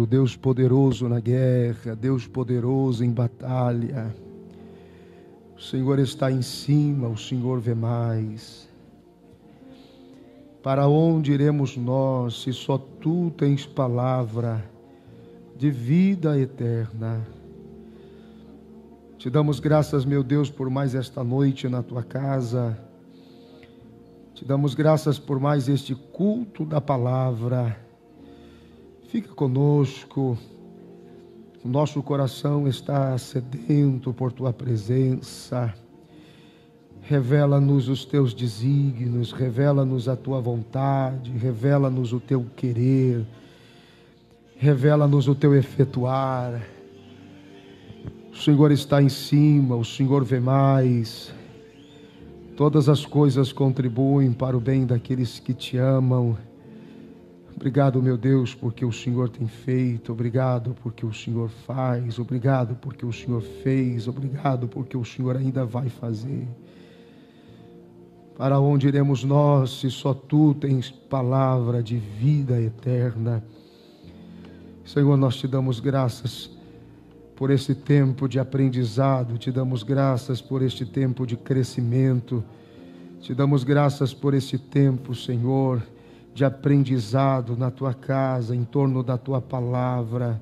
Deus poderoso na guerra, Deus poderoso em batalha. O Senhor está em cima, o Senhor vê mais. Para onde iremos nós, se só Tu tens palavra de vida eterna? Te damos graças, meu Deus, por mais esta noite na Tua casa. Te damos graças por mais este culto da palavra. Fica conosco. O nosso coração está sedento por Tua presença. Revela-nos os Teus desígnios, revela-nos a Tua vontade, revela-nos o Teu querer, revela-nos o Teu efetuar. O Senhor está em cima, o Senhor vê mais. Todas as coisas contribuem para o bem daqueles que Te amam. Obrigado, meu Deus, porque o Senhor tem feito. Obrigado porque o Senhor faz. Obrigado porque o Senhor fez. Obrigado porque o Senhor ainda vai fazer. Para onde iremos nós, se só Tu tens palavra de vida eterna? Senhor, nós Te damos graças por esse tempo de aprendizado, Te damos graças por este tempo de crescimento, Te damos graças por esse tempo, Senhor, de aprendizado na Tua casa, em torno da Tua palavra.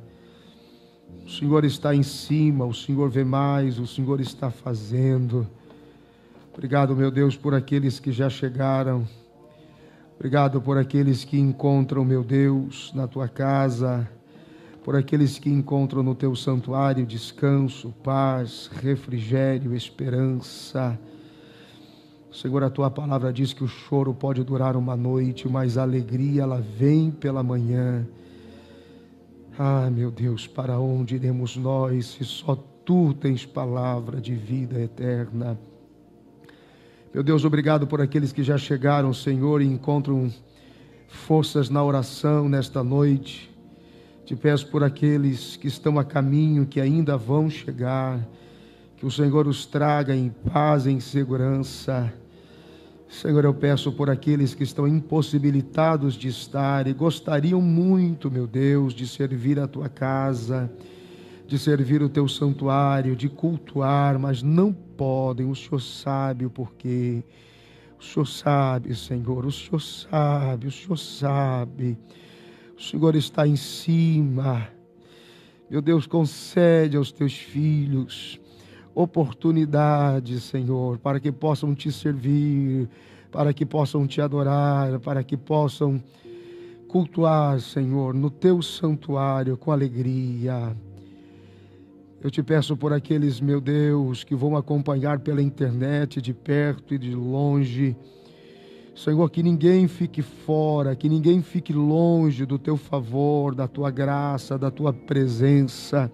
O Senhor está em cima, o Senhor vê mais, o Senhor está fazendo. Obrigado, meu Deus, por aqueles que já chegaram. Obrigado por aqueles que encontram, meu Deus, na Tua casa, por aqueles que encontram no Teu santuário descanso, paz, refrigério, esperança. Senhor, a Tua palavra diz que o choro pode durar uma noite, mas a alegria ela vem pela manhã. Ah, meu Deus, para onde iremos nós, se só Tu tens palavra de vida eterna? Meu Deus, obrigado por aqueles que já chegaram, Senhor, e encontram forças na oração nesta noite. Te peço por aqueles que estão a caminho, que ainda vão chegar, que o Senhor os traga em paz, em segurança. Senhor, eu peço por aqueles que estão impossibilitados de estar e gostariam muito, meu Deus, de servir a Tua casa, de servir o Teu santuário, de cultuar, mas não podem. O Senhor sabe o porquê. O Senhor sabe, Senhor, o Senhor sabe, o Senhor sabe. O Senhor está em cima. Meu Deus, concede aos Teus filhos oportunidade, Senhor, para que possam Te servir, para que possam Te adorar, para que possam cultuar, Senhor, no Teu santuário com alegria. Eu Te peço por aqueles, meu Deus, que vão acompanhar pela internet, de perto e de longe. Senhor, que ninguém fique fora, que ninguém fique longe do Teu favor, da Tua graça, da Tua presença.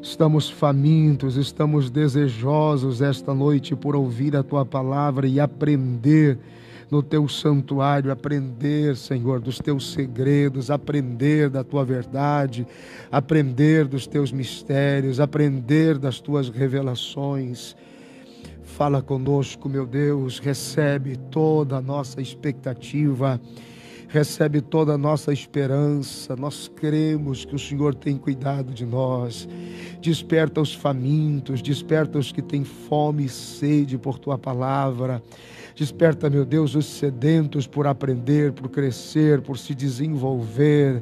Estamos famintos, estamos desejosos esta noite por ouvir a Tua palavra e aprender no Teu santuário, aprender, Senhor, dos Teus segredos, aprender da Tua verdade, aprender dos Teus mistérios, aprender das Tuas revelações. Fala conosco, meu Deus, recebe toda a nossa expectativa, recebe toda a nossa esperança. Nós cremos que o Senhor tem cuidado de nós. Desperta os famintos, desperta os que têm fome e sede por Tua palavra. Desperta, meu Deus, os sedentos por aprender, por crescer, por se desenvolver.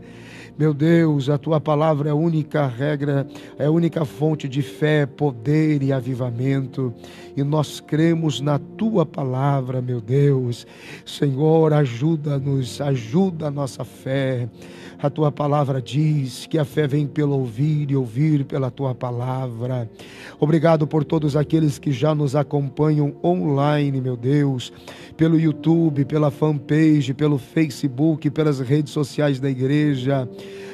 Meu Deus, a Tua palavra é a única regra, é a única fonte de fé, poder e avivamento. E nós cremos na Tua palavra, meu Deus. Senhor, ajuda-nos, ajuda a nossa fé. A Tua palavra diz que a fé vem pelo ouvir e ouvir pela Tua palavra. Obrigado por todos aqueles que já nos acompanham online, meu Deus, pelo YouTube, pela fanpage, pelo Facebook, pelas redes sociais da igreja.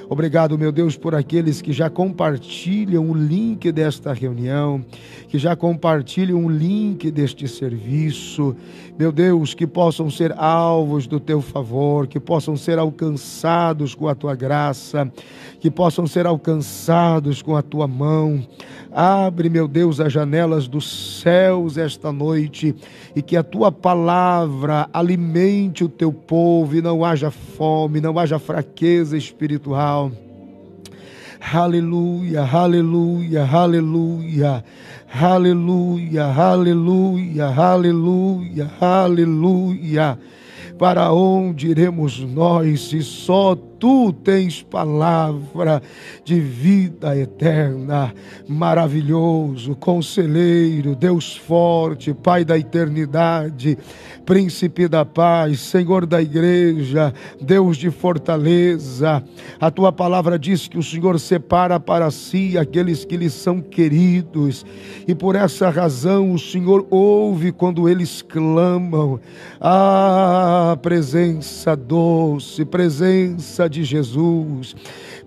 Obrigado, meu Deus, por aqueles que já compartilham o link desta reunião, que já compartilham o link deste serviço. Meu Deus, que possam ser alvos do Teu favor, que possam ser alcançados com a Tua graça, que possam ser alcançados com a Tua mão. Abre, meu Deus, as janelas dos céus esta noite e que a tua palavra alimente o teu povo e não haja fome, não haja fraqueza espiritual. Aleluia, aleluia, aleluia, aleluia, aleluia, aleluia, aleluia. Para onde iremos nós se só tu tens palavra de vida eterna? Maravilhoso, conselheiro, Deus forte, Pai da eternidade, Príncipe da paz, Senhor da igreja, Deus de fortaleza. A tua palavra diz que o Senhor separa para si aqueles que lhe são queridos, e por essa razão o Senhor ouve quando eles clamam. Presença doce, presença de Jesus,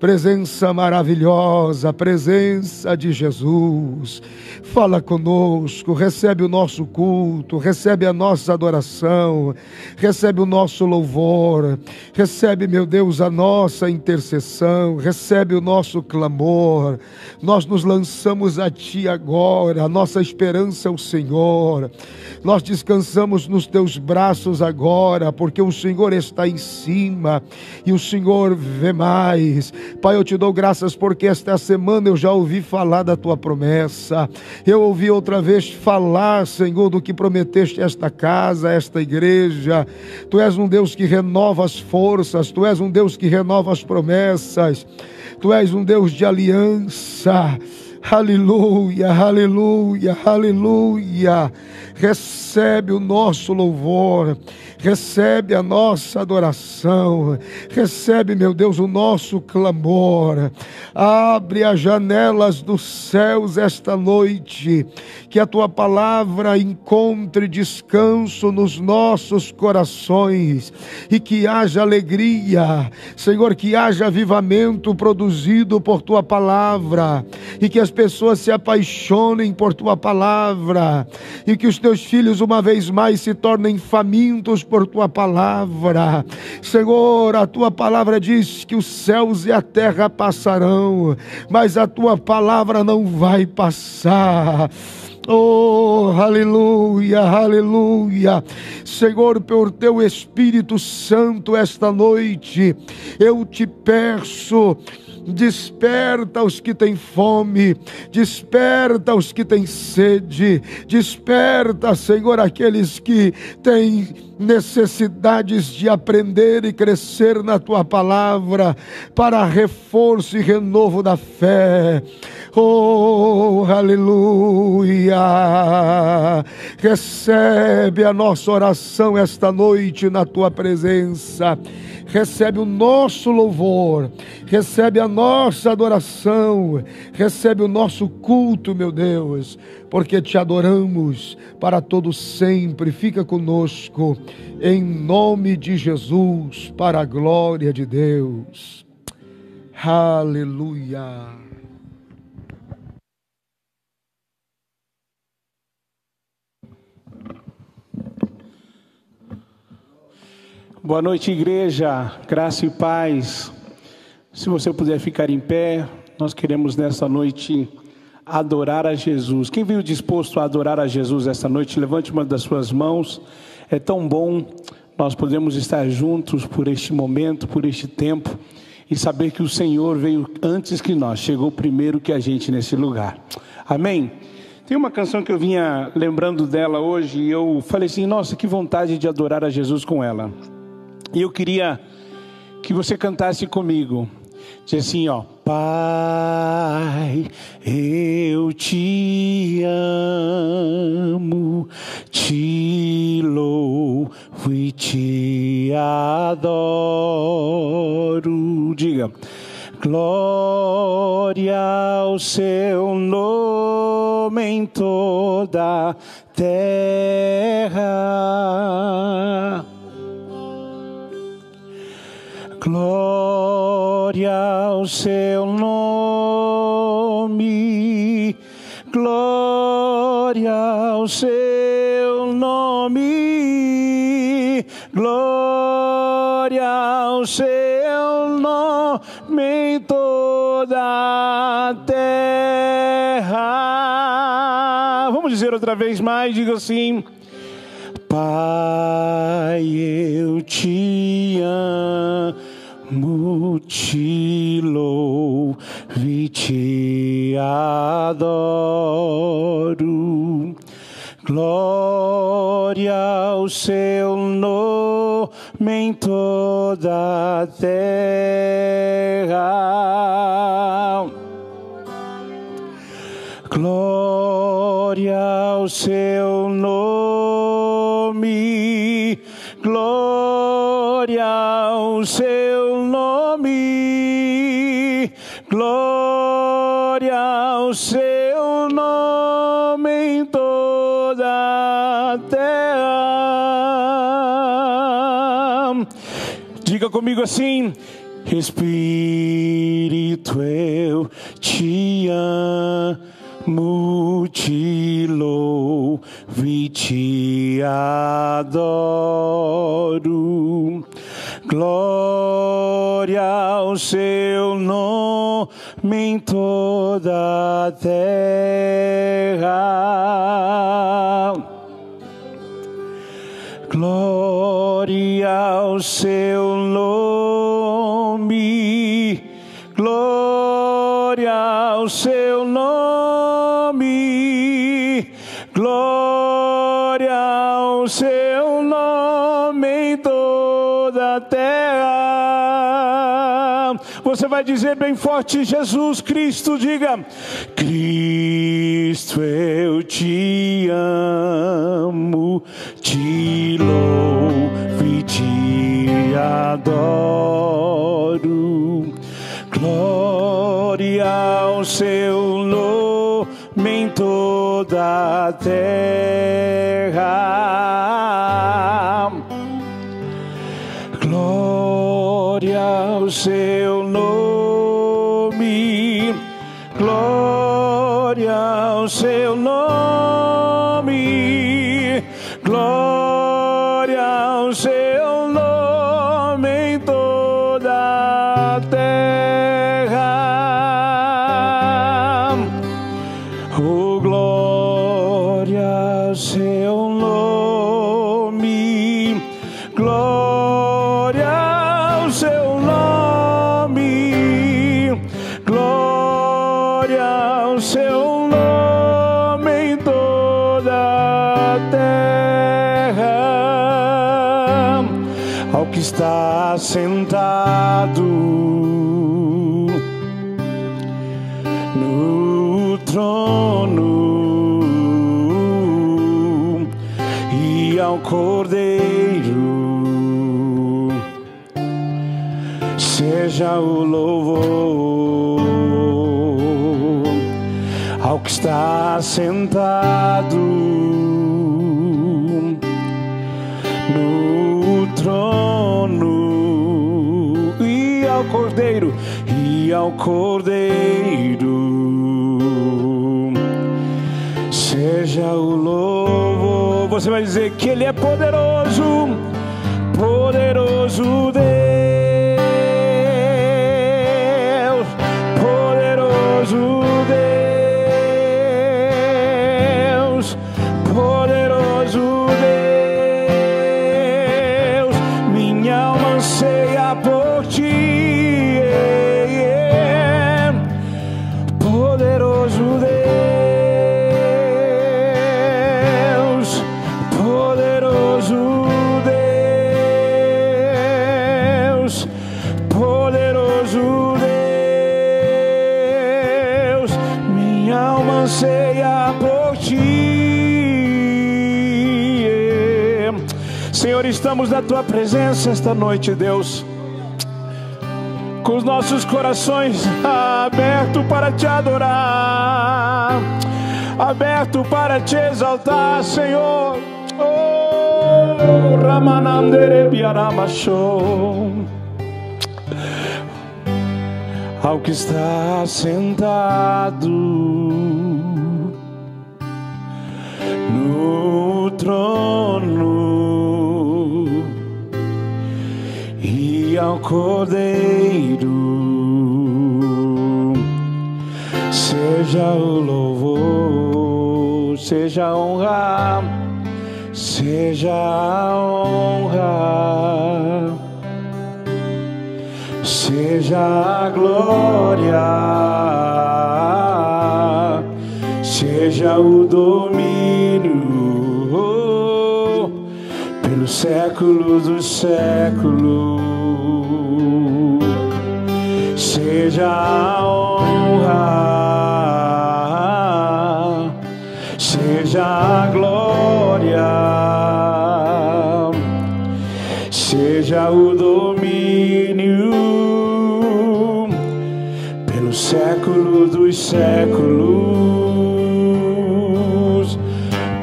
presença maravilhosa, presença de Jesus. Fala conosco, recebe o nosso culto, recebe a nossa adoração, recebe o nosso louvor, recebe, meu Deus, a nossa intercessão, recebe o nosso clamor. Nós nos lançamos a Ti agora, a nossa esperança é o Senhor. Nós descansamos nos Teus braços agora, porque o Senhor está em cima e o Senhor vê mais. Pai, eu Te dou graças porque esta semana eu já ouvi falar da Tua promessa. Eu ouvi outra vez falar, Senhor, do que prometeste a esta casa, a esta igreja. Tu és um Deus que renova as forças, Tu és um Deus que renova as promessas, Tu és um Deus de aliança. Aleluia, aleluia, aleluia. Recebe o nosso louvor, recebe a nossa adoração, recebe, meu Deus, o nosso clamor. Abre as janelas dos céus esta noite, que a Tua palavra encontre descanso nos nossos corações e que haja alegria, Senhor, que haja avivamento produzido por Tua palavra e que as pessoas se apaixonem por Tua palavra e que os Teus filhos uma vez mais se tornem famintos por Tua palavra. Senhor, a Tua palavra diz que os céus e a terra passarão, mas a Tua palavra não vai passar. Oh, aleluia, aleluia. Senhor, por Teu Espírito Santo esta noite, eu Te peço, desperta os que têm fome, desperta os que têm sede, desperta, Senhor, aqueles que têm necessidades de aprender e crescer na Tua palavra, para reforço e renovo da fé. Oh, aleluia. Recebe a nossa oração esta noite na Tua presença. Recebe o nosso louvor, recebe a nossa adoração, recebe o nosso culto, meu Deus, porque Te adoramos para todo sempre. Fica conosco, em nome de Jesus, para a glória de Deus. Aleluia. Boa noite, igreja, graça e paz. Se você puder ficar em pé, nós queremos nessa noite adorar a Jesus. Quem veio disposto a adorar a Jesus esta noite, levante uma das suas mãos. É tão bom nós podemos estar juntos por este momento, por este tempo, e saber que o Senhor veio antes que nós, chegou primeiro que a gente nesse lugar. Amém? Tem uma canção que eu vinha lembrando dela hoje, e eu falei assim, nossa, que vontade de adorar a Jesus com ela. E eu queria que você cantasse comigo. Diz assim, ó. Pai, eu Te amo, Te louvo e Te adoro. Diga. Glória ao Seu nome em toda a terra. Glória ao Seu nome, glória ao Seu nome, glória ao Seu nome em toda a terra. dizer outra vez mais, diga assim: Pai, eu te amo, te louvo e te adoro. Glória ao seu nome em toda a terra. Glória ao seu nome. Glória ao seu nome. Glória ao seu nome em toda a terra. Diga comigo assim: Espírito, eu te amo, te louvo e te adoro. Glória ao seu nome em toda a terra. Glória ao seu nome. Glória ao seu nome. Glória ao seu nome em toda a terra. Você vai dizer bem forte: Jesus Cristo. Diga: Cristo, eu te amo, te louvo e te adoro. Glória ao seu nome em toda a terra. Glória ao seu nome. Glória ao seu nome. Glória ao seu nome em toda a terra. Oh, glória ao seu nome. Glória ao seu nome. Glória ao seu nome em toda a terra. Ao que está sentado no trono e ao Cordeiro seja o louvor. Ao que está sentado no trono e ao Cordeiro, e ao Cordeiro seja o louvor. Você vai dizer que Ele é poderoso, poderoso Deus, poderoso Deus, poderoso Deus. Minha alma anseia por ti, poderoso Deus, poderoso Deus, poderoso Deus. Minha alma anseia por ti. Senhor, estamos na tua presença esta noite, Deus, com os nossos corações abertos para te adorar, aberto para te exaltar, Senhor. Oh, Ramanandere Biaramasho. Ao que está sentado no trono e ao Cordeiro seja o louvor, seja a honra, seja a honra, seja a glória, seja o domínio pelos séculos dos séculos. Seja a honra, seja a glória, seja o domínio pelos séculos dos séculos.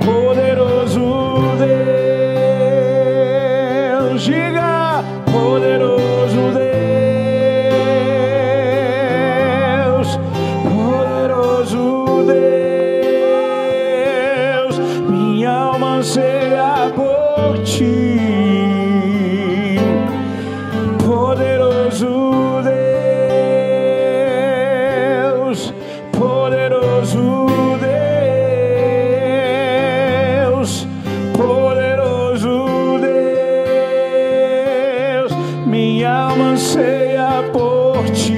Poderoso Deus, diga, poderoso Deus. Anseia por ti, poderoso Deus, poderoso Deus, poderoso Deus, minha alma anseia por ti.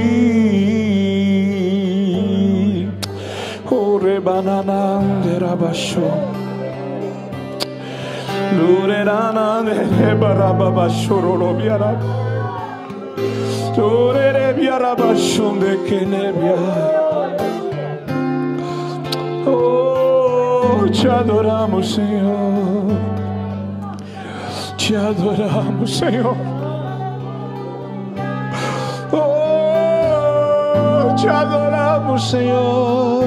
O rebananandera baixou. Lurerana nebarababa shororobiara, torerebiaraba shonde kenebia. Oh, te adoramos, Senhor. Te adoramos, Senhor. Oh, te adoramos, Senhor.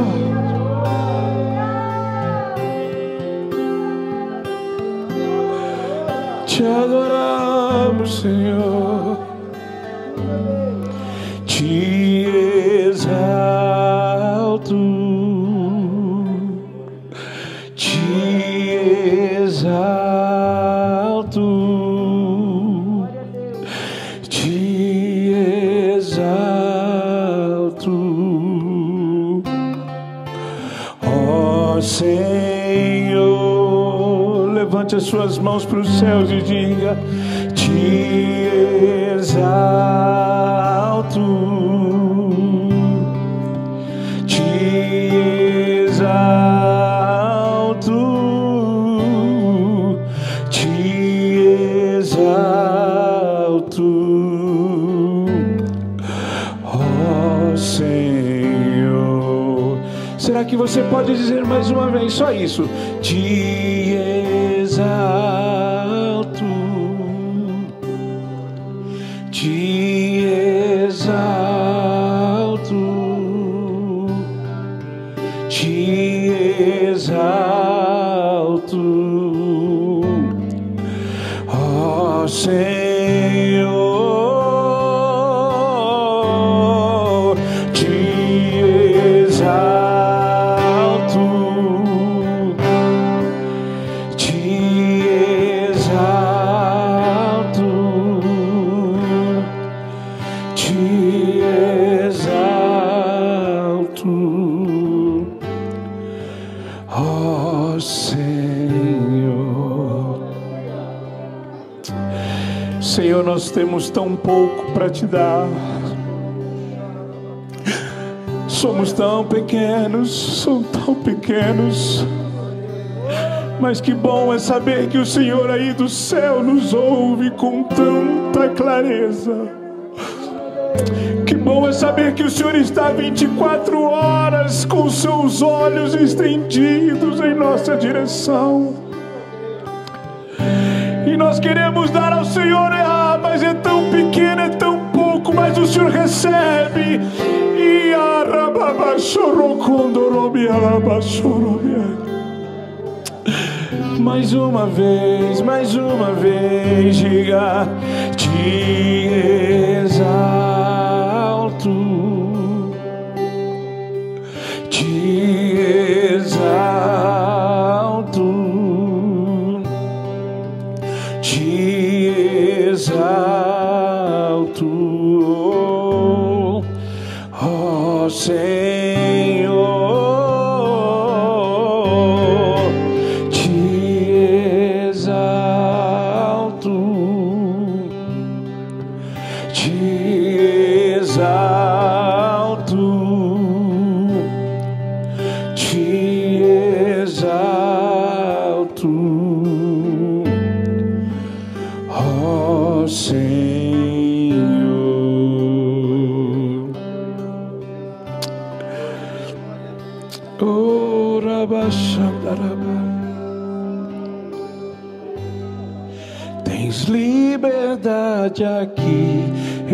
Te adoramos, Senhor, te exalto, te exalto, te exalto, ó Senhor. Levante as suas mãos para os céus e diga: te exalto, te exalto, te exalto, ó Senhor. Será que você pode dizer mais uma vez só isso? Te exalto, te exalto, te exalto, ó Senhor, te exalto. Senhor, nós temos tão pouco para te dar. Somos tão pequenos, mas que bom é saber que o Senhor aí do céu nos ouve com tanta clareza. Que bom é saber que o Senhor está 24 horas com seus olhos estendidos em nossa direção. E nós queremos dar ao Senhor, mas é tão pequeno, é tão pouco, mas o Senhor recebe. E mais uma vez, diga: te exalto, te exalto, te exalto, ó Senhor, Oh, Rabachandaraba. Tens liberdade aqui,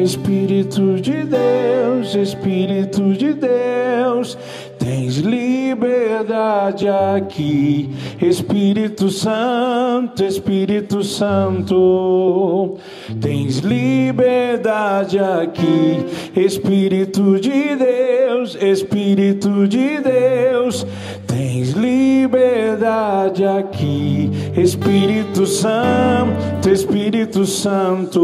Espírito de Deus, Espírito de Deus. Tens liberdade aqui, Espírito Santo, Espírito Santo. Tens liberdade aqui, Espírito de Deus, Espírito de Deus. Tens liberdade aqui, Espírito Santo, Espírito Santo.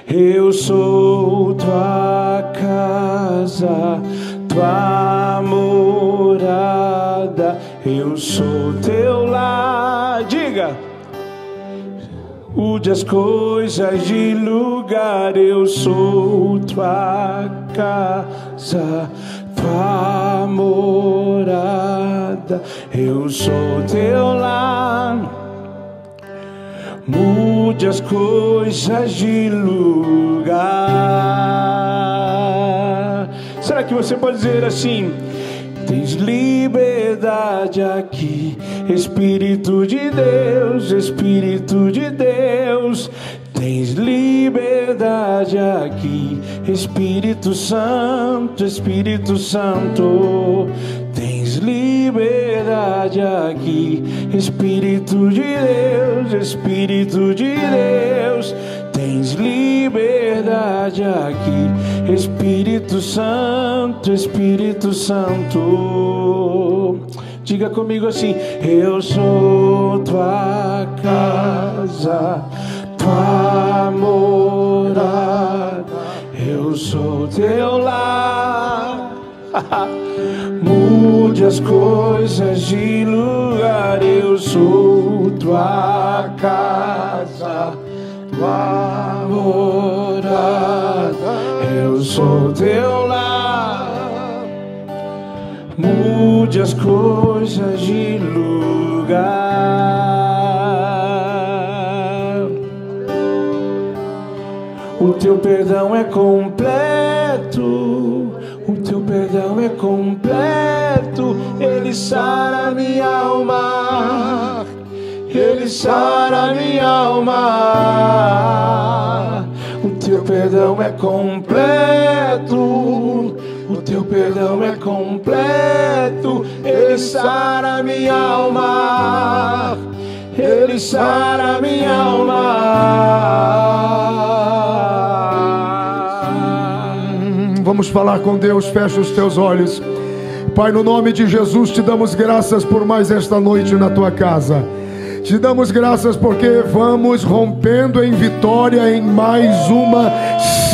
Eu sou tua casa, tua morada, eu sou teu lar. Diga. Mude as coisas de lugar, eu sou tua casa, tua morada, eu sou teu lar. Mude as coisas de lugar. Será que você pode dizer assim? Tens liberdade aqui, Espírito de Deus, Espírito de Deus. Tens liberdade aqui, Espírito Santo, Espírito Santo. Tens liberdade aqui, Espírito de Deus, Espírito de Deus. Tens liberdade aqui, Espírito Santo, Espírito Santo. Diga comigo assim: eu sou tua casa, tua morada, eu sou teu lar. Mude as coisas de lugar, eu sou tua casa, tua morada, eu sou teu lar. Mude as coisas de lugar. O teu perdão é completo, o teu perdão é completo. Ele sara minha alma, Ele sara minha alma. O teu perdão é completo, o teu perdão é completo. Ele sara minha alma, Ele sara minha alma. Vamos falar com Deus, fecha os teus olhos. Pai, no nome de Jesus, te damos graças por mais esta noite na tua casa. Te damos graças porque vamos rompendo em vitória em mais uma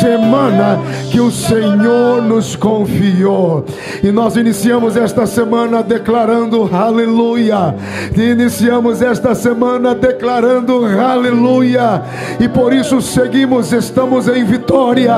semana que o Senhor nos confiou. E nós iniciamos esta semana declarando aleluia. Iniciamos esta semana declarando aleluia. E por isso seguimos, estamos em vitória.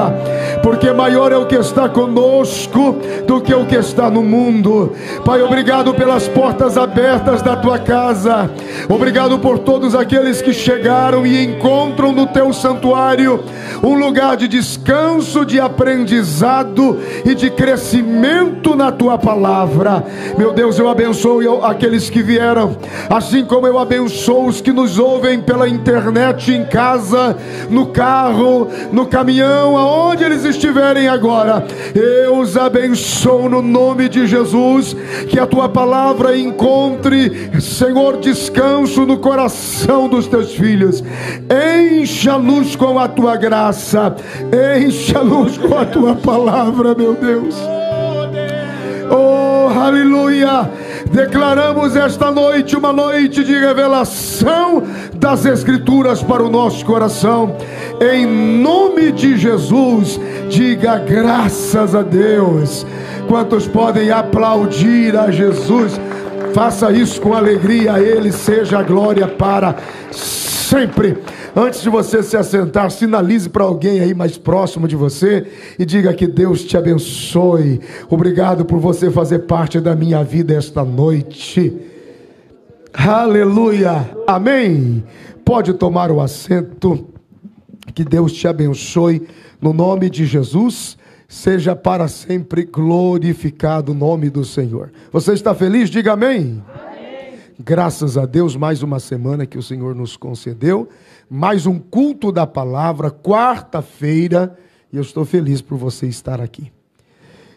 Porque maior é o que está conosco do que o que está no mundo. Pai, obrigado pelas portas abertas da tua casa. Obrigado por todos aqueles que chegaram e encontram no teu santuário um lugar de descanso, de aprendizado e de crescimento na tua palavra. Meu Deus, eu abençoo aqueles que vieram, assim como eu abençoo os que nos ouvem pela internet, em casa, no carro, no caminhão, aonde eles estiverem agora. Eu os abençoo no nome de Jesus. Que a tua palavra encontre, Senhor, descanso no coração dos teus filhos. Encha-nos com a tua graça, encha-nos com a tua palavra, meu Deus. Oh, aleluia. Declaramos esta noite uma noite de revelação das Escrituras para o nosso coração. Em nome de Jesus, diga graças a Deus. Quantos podem aplaudir a Jesus? Faça isso com alegria, a Ele seja a glória para sempre. Antes de você se assentar, sinalize para alguém aí mais próximo de você e diga que Deus te abençoe. Obrigado por você fazer parte da minha vida esta noite. Aleluia, amém. Pode tomar o assento. Que Deus te abençoe no nome de Jesus. Seja para sempre glorificado o nome do Senhor. Você está feliz? Diga amém. Amém. Graças a Deus, mais uma semana que o Senhor nos concedeu, mais um culto da palavra, quarta-feira, e eu estou feliz por você estar aqui.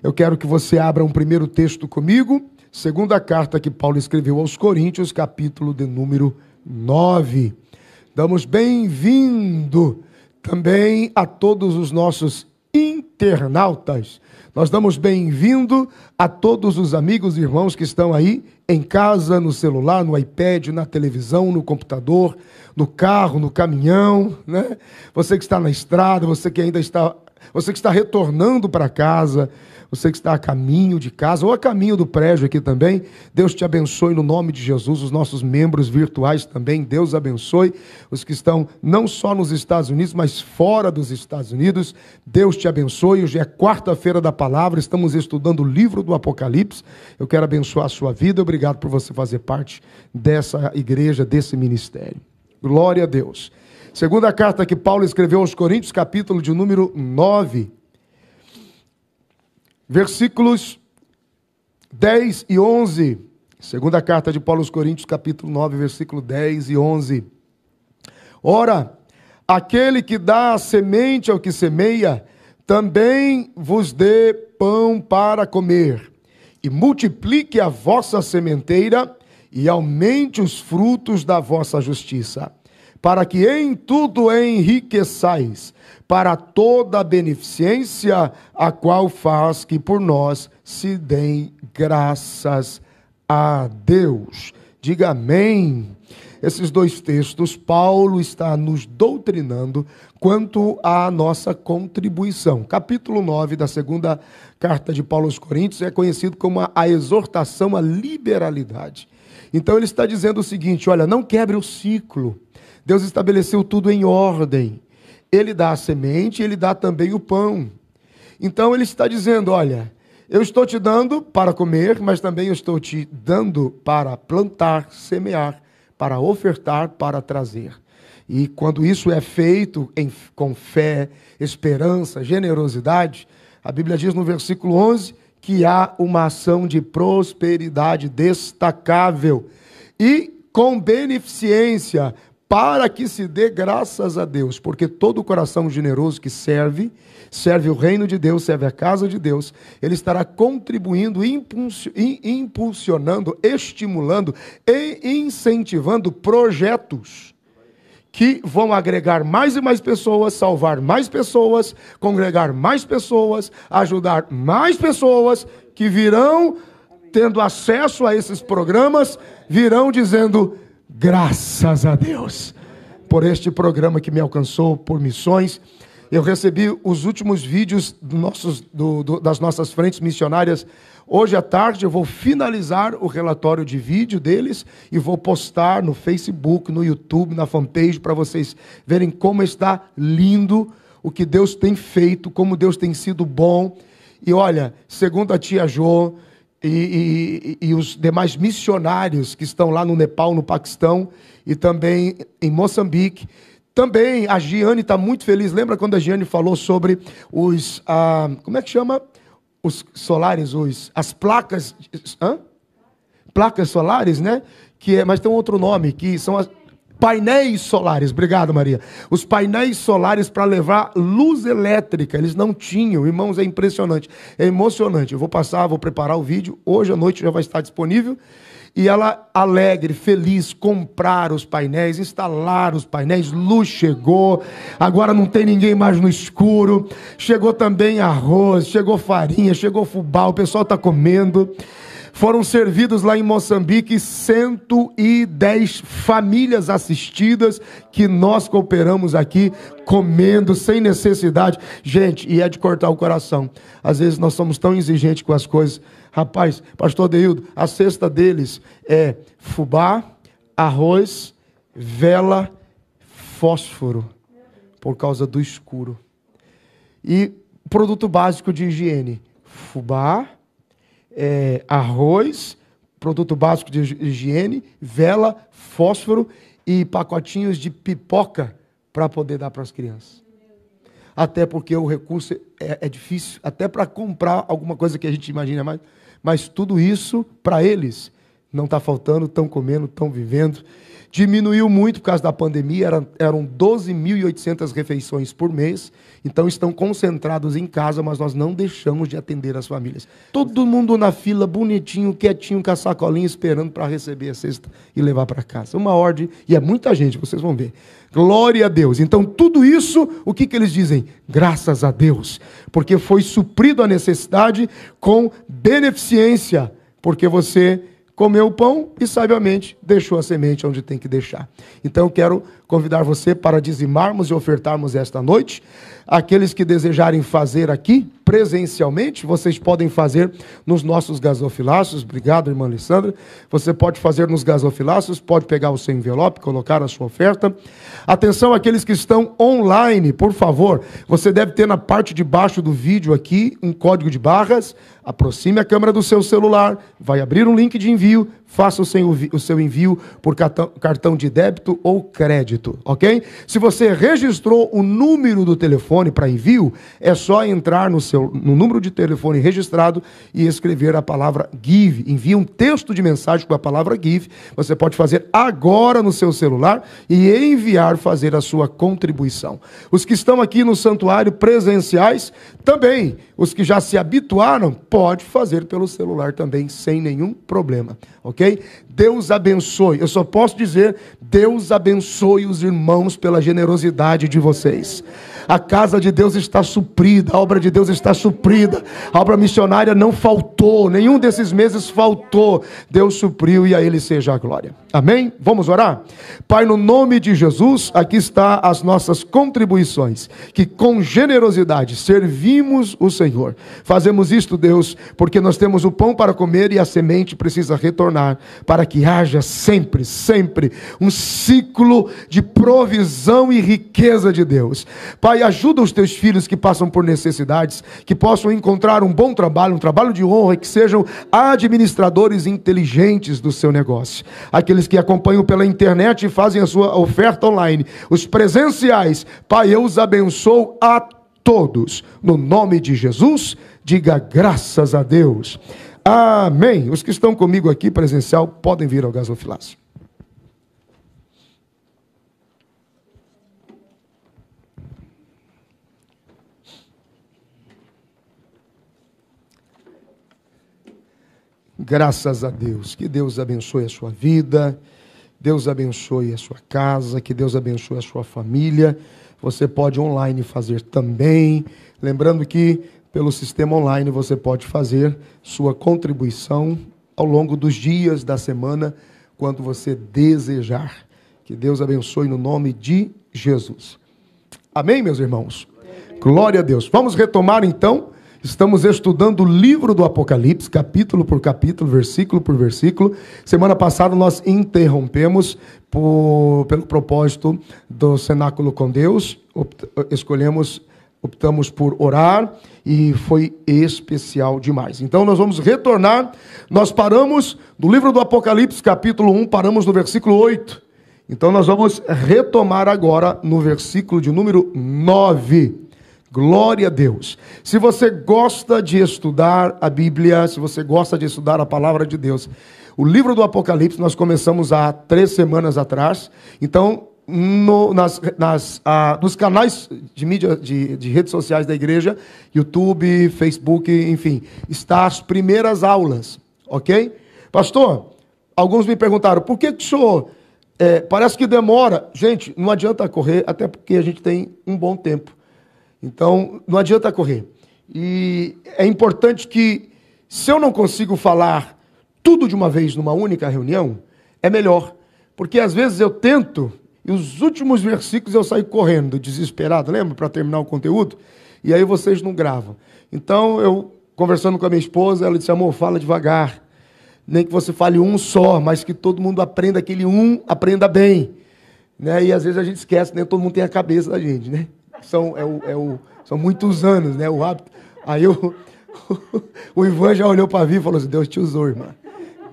Eu quero que você abra um primeiro texto comigo, segunda carta que Paulo escreveu aos Coríntios, capítulo de número 9. Damos bem-vindo também a todos os nossos internautas. Nós damos bem-vindo a todos os amigos e irmãos que estão aí em casa, no celular, no iPad, na televisão, no computador, no carro, no caminhão, né? Você que está na estrada, você que está retornando para casa, você que está a caminho de casa ou a caminho do prédio aqui também, Deus te abençoe no nome de Jesus, os nossos membros virtuais também, Deus abençoe, os que estão não só nos Estados Unidos, mas fora dos Estados Unidos, Deus te abençoe. Hoje é quarta-feira da palavra, estamos estudando o livro do Apocalipse, eu quero abençoar a sua vida, obrigado por você fazer parte dessa igreja, desse ministério. Glória a Deus. Segunda carta que Paulo escreveu aos Coríntios, capítulo de número 9, versículos 10 e 11. Segunda carta de Paulo aos Coríntios, capítulo 9, versículo 10 e 11. Ora, aquele que dá a semente ao que semeia, também vos dê pão para comer, e multiplique a vossa sementeira, e aumente os frutos da vossa justiça, para que em tudo enriqueçais, para toda a beneficência, a qual faz que por nós se deem graças a Deus. Diga amém. Esses dois textos, Paulo está nos doutrinando quanto à nossa contribuição. Capítulo 9 da segunda carta de Paulo aos Coríntios é conhecido como a exortação à liberalidade. Então ele está dizendo o seguinte, olha, não quebre o ciclo. Deus estabeleceu tudo em ordem. Ele dá a semente, ele dá também o pão. Então ele está dizendo, olha, eu estou te dando para comer, mas também eu estou te dando para plantar, semear, para ofertar, para trazer. E quando isso é feito com fé, esperança, generosidade, a Bíblia diz no versículo 11 que há uma ação de prosperidade destacável e com beneficência, para que se dê graças a Deus, porque todo coração generoso que serve o reino de Deus, serve a casa de Deus, ele estará contribuindo, impulsionando, estimulando e incentivando projetos que vão agregar mais e mais pessoas, salvar mais pessoas, congregar mais pessoas, ajudar mais pessoas que virão tendo acesso a esses programas, virão dizendo: graças a Deus por este programa que me alcançou por missões. Eu recebi os últimos vídeos das nossas frentes missionárias. Hoje à tarde eu vou finalizar o relatório de vídeo deles e vou postar no Facebook, no YouTube, na fanpage, para vocês verem como está lindo o que Deus tem feito, como Deus tem sido bom. E olha, segundo a tia Jo e os demais missionários que estão lá no Nepal, no Paquistão e também em Moçambique, também a Giane está muito feliz. Lembra quando a Giane falou sobre os, como é que chama? Os solares, as placas, placas solares, né? Mas tem um outro nome, que são as painéis solares. Obrigado, Maria. Os painéis solares para levar luz elétrica, eles não tinham. Irmãos, é impressionante, é emocionante. Eu vou preparar o vídeo, hoje à noite já vai estar disponível. E ela, alegre, feliz, comprar os painéis, instalar os painéis, luz chegou, agora não tem ninguém mais no escuro, chegou também arroz, chegou farinha, chegou fubá, o pessoal está comendo. Foram servidos lá em Moçambique 110 famílias assistidas que nós cooperamos aqui, comendo sem necessidade. Gente, e é de cortar o coração. Às vezes nós somos tão exigentes com as coisas. Rapaz, pastor Deildo, a cesta deles é fubá, arroz, vela, fósforo, por causa do escuro. E produto básico de higiene, fubá, arroz, produto básico de higiene, vela, fósforo e pacotinhos de pipoca para poder dar para as crianças. até porque o recurso é difícil, até para comprar alguma coisa que a gente imagina mais. Mas tudo isso, para eles, não está faltando, estão comendo, estão vivendo. Diminuiu muito por causa da pandemia, eram 12.800 refeições por mês, então estão concentrados em casa, mas nós não deixamos de atender as famílias. Todo mundo na fila, bonitinho, quietinho, com a sacolinha, esperando para receber a cesta e levar para casa. Uma ordem, e é muita gente, vocês vão ver. Glória a Deus. Então, tudo isso, o que eles dizem? Graças a Deus, porque foi suprido a necessidade com beneficência, porque você comeu o pão e, sabiamente, deixou a semente onde tem que deixar. Então, eu quero convidar você para dizimarmos e ofertarmos esta noite. Aqueles que desejarem fazer aqui, presencialmente, vocês podem fazer nos nossos gasofilácios. Obrigado, irmã Alessandra. Você pode fazer nos gasofilácios, pode pegar o seu envelope, colocar a sua oferta. Atenção àqueles que estão online, por favor. Você deve ter na parte de baixo do vídeo aqui um código de barras. Aproxime a câmera do seu celular, vai abrir um link de envio, faça o seu envio por cartão de débito ou crédito, ok? Se você registrou o número do telefone para envio, é só entrar no número de telefone registrado e escrever a palavra GIVE. Envie um texto de mensagem com a palavra GIVE. Você pode fazer agora no seu celular e enviar, fazer a sua contribuição. Os que estão aqui no santuário presenciais, também, os que já se habituaram, pode fazer pelo celular também, sem nenhum problema, ok? Deus abençoe, eu só posso dizer, Deus abençoe os irmãos pela generosidade de vocês. A casa de Deus está suprida, a obra de Deus está suprida, a obra missionária não faltou, nenhum desses meses faltou, Deus supriu e a Ele seja a glória. Amém? Vamos orar? Pai, no nome de Jesus, aqui está as nossas contribuições, que com generosidade servimos o Senhor. Fazemos isto, Deus, porque nós temos o pão para comer e a semente precisa retornar, para que haja sempre, sempre um ciclo de provisão e riqueza de Deus. Pai, ajuda os teus filhos que passam por necessidades, que possam encontrar um bom trabalho, um trabalho de honra, que sejam administradores inteligentes do seu negócio. Aqueles que acompanham pela internet e fazem a sua oferta online, os presenciais, Pai, eu os abençoo a todos. No nome de Jesus, diga graças a Deus. Amém. Os que estão comigo aqui presencial podem vir ao gasofilácio. Graças a Deus. Que Deus abençoe a sua vida, Deus abençoe a sua casa, que Deus abençoe a sua família. Você pode online fazer também. Lembrando que pelo sistema online você pode fazer sua contribuição ao longo dos dias da semana, quando você desejar. Que Deus abençoe no nome de Jesus. Amém, meus irmãos? Glória a Deus. Vamos retomar então. Estamos estudando o livro do Apocalipse, capítulo por capítulo, versículo por versículo. Semana passada nós interrompemos pelo propósito do cenáculo com Deus. Optamos por orar e foi especial demais. Então nós vamos retornar. Nós paramos no livro do Apocalipse, capítulo 1, paramos no versículo 8. Então nós vamos retomar agora no versículo de número 9. Glória a Deus. Se você gosta de estudar a Bíblia, se você gosta de estudar a palavra de Deus, o livro do Apocalipse nós começamos há 3 semanas atrás. Então, nos canais de mídia, de redes sociais da igreja, YouTube, Facebook, enfim, está as primeiras aulas, ok? Pastor, alguns me perguntaram, por que o senhor, parece que demora? Gente, não adianta correr, até porque a gente tem um bom tempo. Então, não adianta correr. E é importante que, se eu não consigo falar tudo de uma vez numa única reunião, é melhor. Porque às vezes eu tento, e os últimos versículos eu saio correndo, desesperado, lembra? Para terminar o conteúdo. E aí vocês não gravam. Então, eu, conversando com a minha esposa, ela disse, amor, fala devagar. Nem que você fale um só, mas que todo mundo aprenda aquele um, aprenda bem. Né? E às vezes a gente esquece, nem todo mundo tem a cabeça da gente, né? São muitos anos, né? O hábito. Aí o Ivan já olhou para mim e falou assim, Deus te usou, irmã.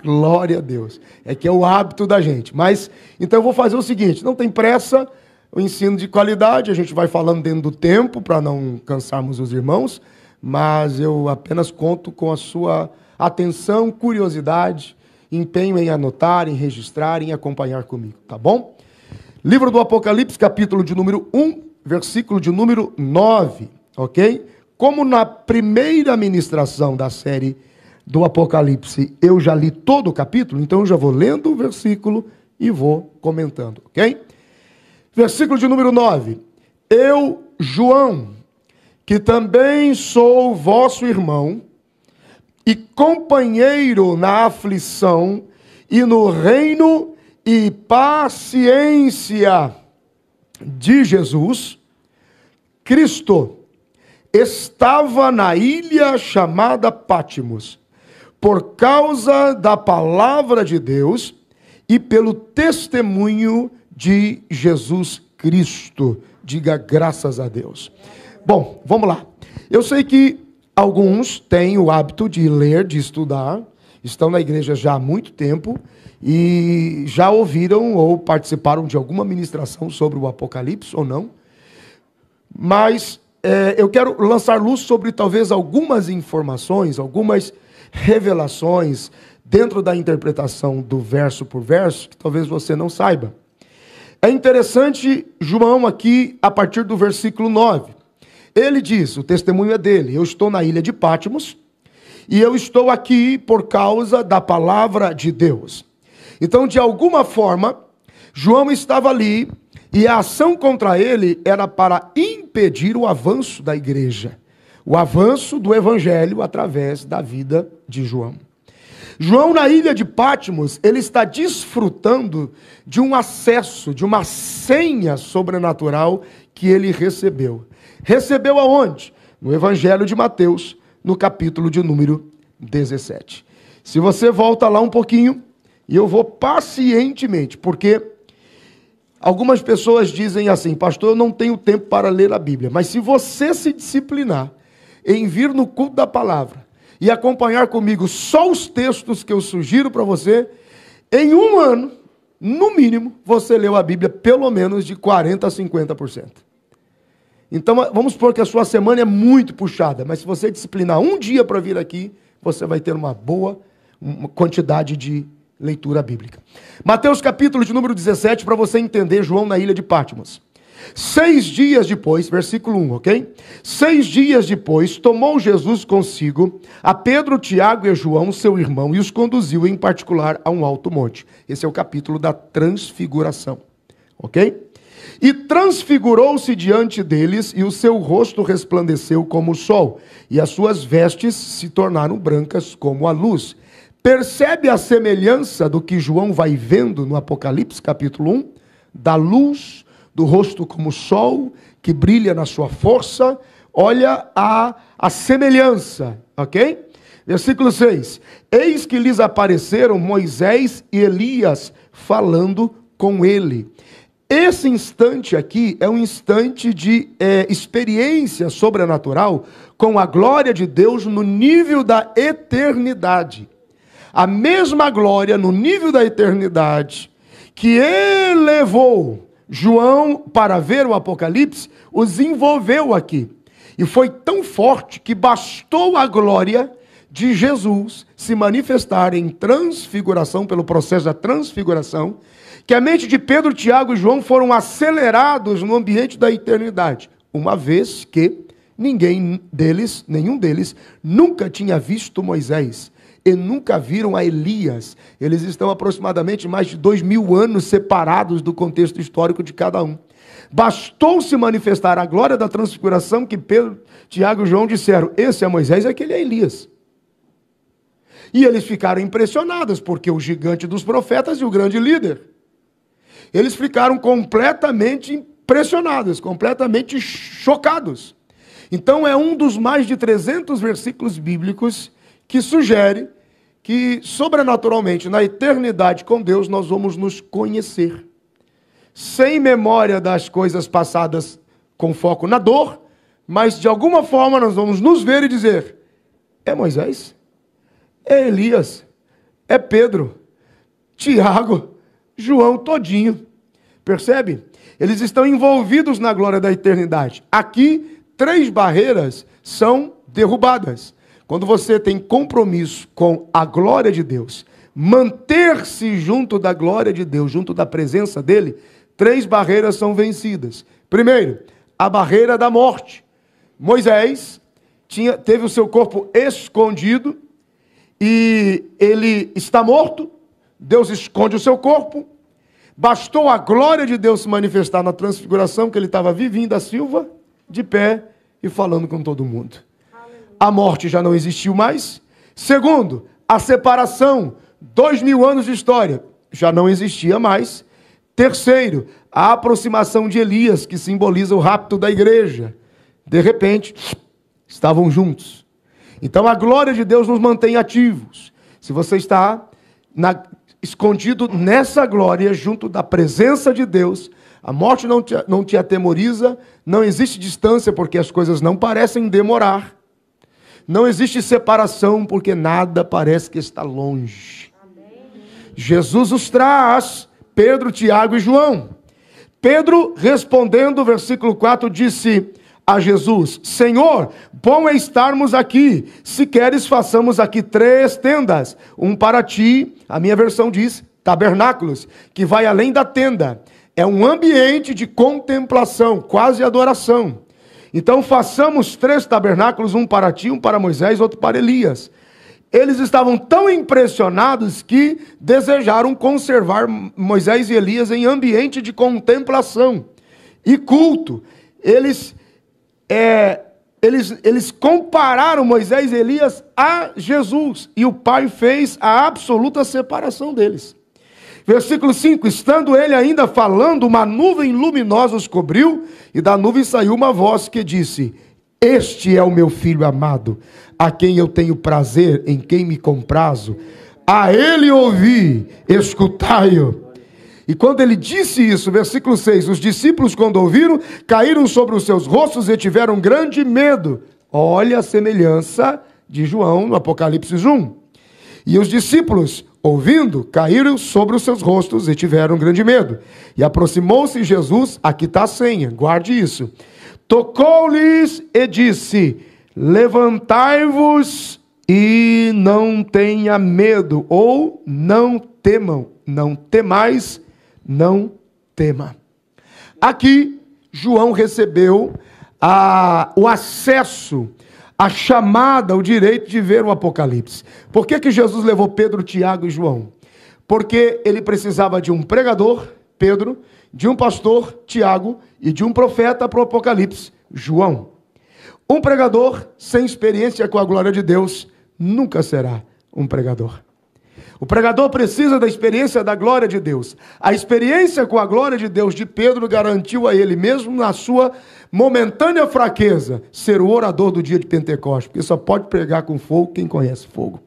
Glória a Deus. É que é o hábito da gente. Mas, então eu vou fazer o seguinte, não tem pressa, o ensino de qualidade, a gente vai falando dentro do tempo, para não cansarmos os irmãos, mas eu apenas conto com a sua atenção, curiosidade, empenho em anotar, em registrar, em acompanhar comigo, tá bom? Livro do Apocalipse, capítulo de número 1, versículo de número 9, ok? Como na primeira ministração da série do Apocalipse eu já li todo o capítulo, então eu já vou lendo o versículo e vou comentando, ok? Versículo de número 9. Eu, João, que também sou vosso irmão e companheiro na aflição e no reino e paciência de Jesus Cristo, estava na ilha chamada Pátimos, por causa da palavra de Deus e pelo testemunho de Jesus Cristo. Diga graças a Deus. Bom, vamos lá. Eu sei que alguns têm o hábito de ler, de estudar, estão na igreja já há muito tempo e já ouviram ou participaram de alguma ministração sobre o Apocalipse ou não. Mas eu quero lançar luz sobre talvez algumas informações, algumas revelações dentro da interpretação do verso por verso, que talvez você não saiba. É interessante, João aqui, a partir do versículo 9, ele diz, o testemunho é dele, eu estou na ilha de Pátimos, e eu estou aqui por causa da palavra de Deus. Então, de alguma forma, João estava ali, e a ação contra ele era para impedir o avanço da igreja, o avanço do evangelho através da vida de João. João, na ilha de Pátimos, ele está desfrutando de um acesso, de uma senha sobrenatural que ele recebeu. Recebeu aonde? No Evangelho de Mateus, no capítulo de número 17. Se você volta lá um pouquinho, e eu vou pacientemente, porque algumas pessoas dizem assim, pastor, eu não tenho tempo para ler a Bíblia. Mas se você se disciplinar em vir no culto da palavra e acompanhar comigo só os textos que eu sugiro para você, em um ano, no mínimo, você leu a Bíblia pelo menos de 40% a 50%. Então, vamos supor que a sua semana é muito puxada, mas se você disciplinar um dia para vir aqui, você vai ter uma boa quantidade de leitura bíblica. Mateus capítulo de número 17, para você entender João na ilha de Pátimos. 6 dias depois, versículo 1, ok? 6 dias depois, tomou Jesus consigo a Pedro, Tiago e João, seu irmão, e os conduziu em particular a um alto monte. Esse é o capítulo da transfiguração, ok? E transfigurou-se diante deles, e o seu rosto resplandeceu como o sol, e as suas vestes se tornaram brancas como a luz. Percebe a semelhança do que João vai vendo no Apocalipse capítulo 1? Da luz, do rosto como o sol, que brilha na sua força. Olha a semelhança, ok? Versículo 6. Eis que lhes apareceram Moisés e Elias falando com ele. Esse instante aqui é um instante de experiência sobrenatural com a glória de Deus no nível da eternidade. A mesma glória no nível da eternidade que elevou João para ver o Apocalipse, os envolveu aqui. E foi tão forte que bastou a glória de Jesus se manifestar em transfiguração, pelo processo da transfiguração, que a mente de Pedro, Tiago e João foram acelerados no ambiente da eternidade, uma vez que nenhum deles, nunca tinha visto Moisés e nunca viram a Elias. Eles estão aproximadamente mais de 2000 anos separados do contexto histórico de cada um. Bastou se manifestar a glória da transfiguração que Pedro, Tiago e João disseram, esse é Moisés e aquele é Elias. E eles ficaram impressionados, porque o gigante dos profetas e o grande líder. Eles ficaram completamente impressionados, completamente chocados. Então é um dos mais de 300 versículos bíblicos que sugere que, sobrenaturalmente, na eternidade com Deus, nós vamos nos conhecer. Sem memória das coisas passadas com foco na dor, mas de alguma forma nós vamos nos ver e dizer, é Moisés, é Elias, é Pedro, Tiago, João todinho. Percebe? eles estão envolvidos na glória da eternidade. Aqui, 3 barreiras são derrubadas. Quando você tem compromisso com a glória de Deus, manter-se junto da glória de Deus, junto da presença dele, 3 barreiras são vencidas. Primeiro, a barreira da morte. Moisés teve o seu corpo escondido e ele está morto. Deus esconde o seu corpo. Bastou a glória de Deus se manifestar na transfiguração, que ele estava vivinho da silva, de pé e falando com todo mundo. A morte já não existiu mais. Segundo, a separação, 2000 anos de história, já não existia mais. Terceiro, a aproximação de Elias, que simboliza o rapto da igreja. De repente, estavam juntos. Então a glória de Deus nos mantém ativos. Se você está escondido nessa glória, junto da presença de Deus, a morte não te atemoriza, não existe distância, porque as coisas não parecem demorar. Não existe separação, porque nada parece que está longe. Amém. Jesus os traz, Pedro, Tiago e João. Pedro, respondendo, versículo 4, disse a Jesus: Senhor, bom é estarmos aqui. Se queres, façamos aqui 3 tendas. Um para ti, a minha versão diz tabernáculos, que vai além da tenda. É um ambiente de contemplação, quase adoração. Então façamos 3 tabernáculos, um para ti, um para Moisés, outro para Elias. Eles estavam tão impressionados que desejaram conservar Moisés e Elias em ambiente de contemplação e culto. Eles compararam Moisés e Elias a Jesus, e o Pai fez a absoluta separação deles. Versículo 5, estando ele ainda falando, uma nuvem luminosa os cobriu, e da nuvem saiu uma voz que disse: Este é o meu filho amado, a quem eu tenho prazer, em quem me comprazo. A ele ouvi, escutai-o. E quando ele disse isso, versículo 6, os discípulos, quando ouviram, caíram sobre os seus rostos e tiveram grande medo. Olha a semelhança de João no Apocalipse 1. E os discípulos, ouvindo, caíram sobre os seus rostos e tiveram grande medo. E aproximou-se Jesus, aqui está a senha, guarde isso. Tocou-lhes e disse: Levantai-vos e não tenha medo, ou não temam, não temais, não tema. Aqui, João recebeu o acesso, a chamada, o direito de ver o Apocalipse. Por que Jesus levou Pedro, Tiago e João? Porque ele precisava de um pregador, Pedro, de um pastor, Tiago, e de um profeta para o Apocalipse, João. Um pregador sem experiência com a glória de Deus nunca será um pregador. O pregador precisa da experiência da glória de Deus. A experiência com a glória de Deus de Pedro garantiu a ele, mesmo na sua momentânea fraqueza, ser o orador do dia de Pentecostes, porque só pode pregar com fogo quem conhece fogo.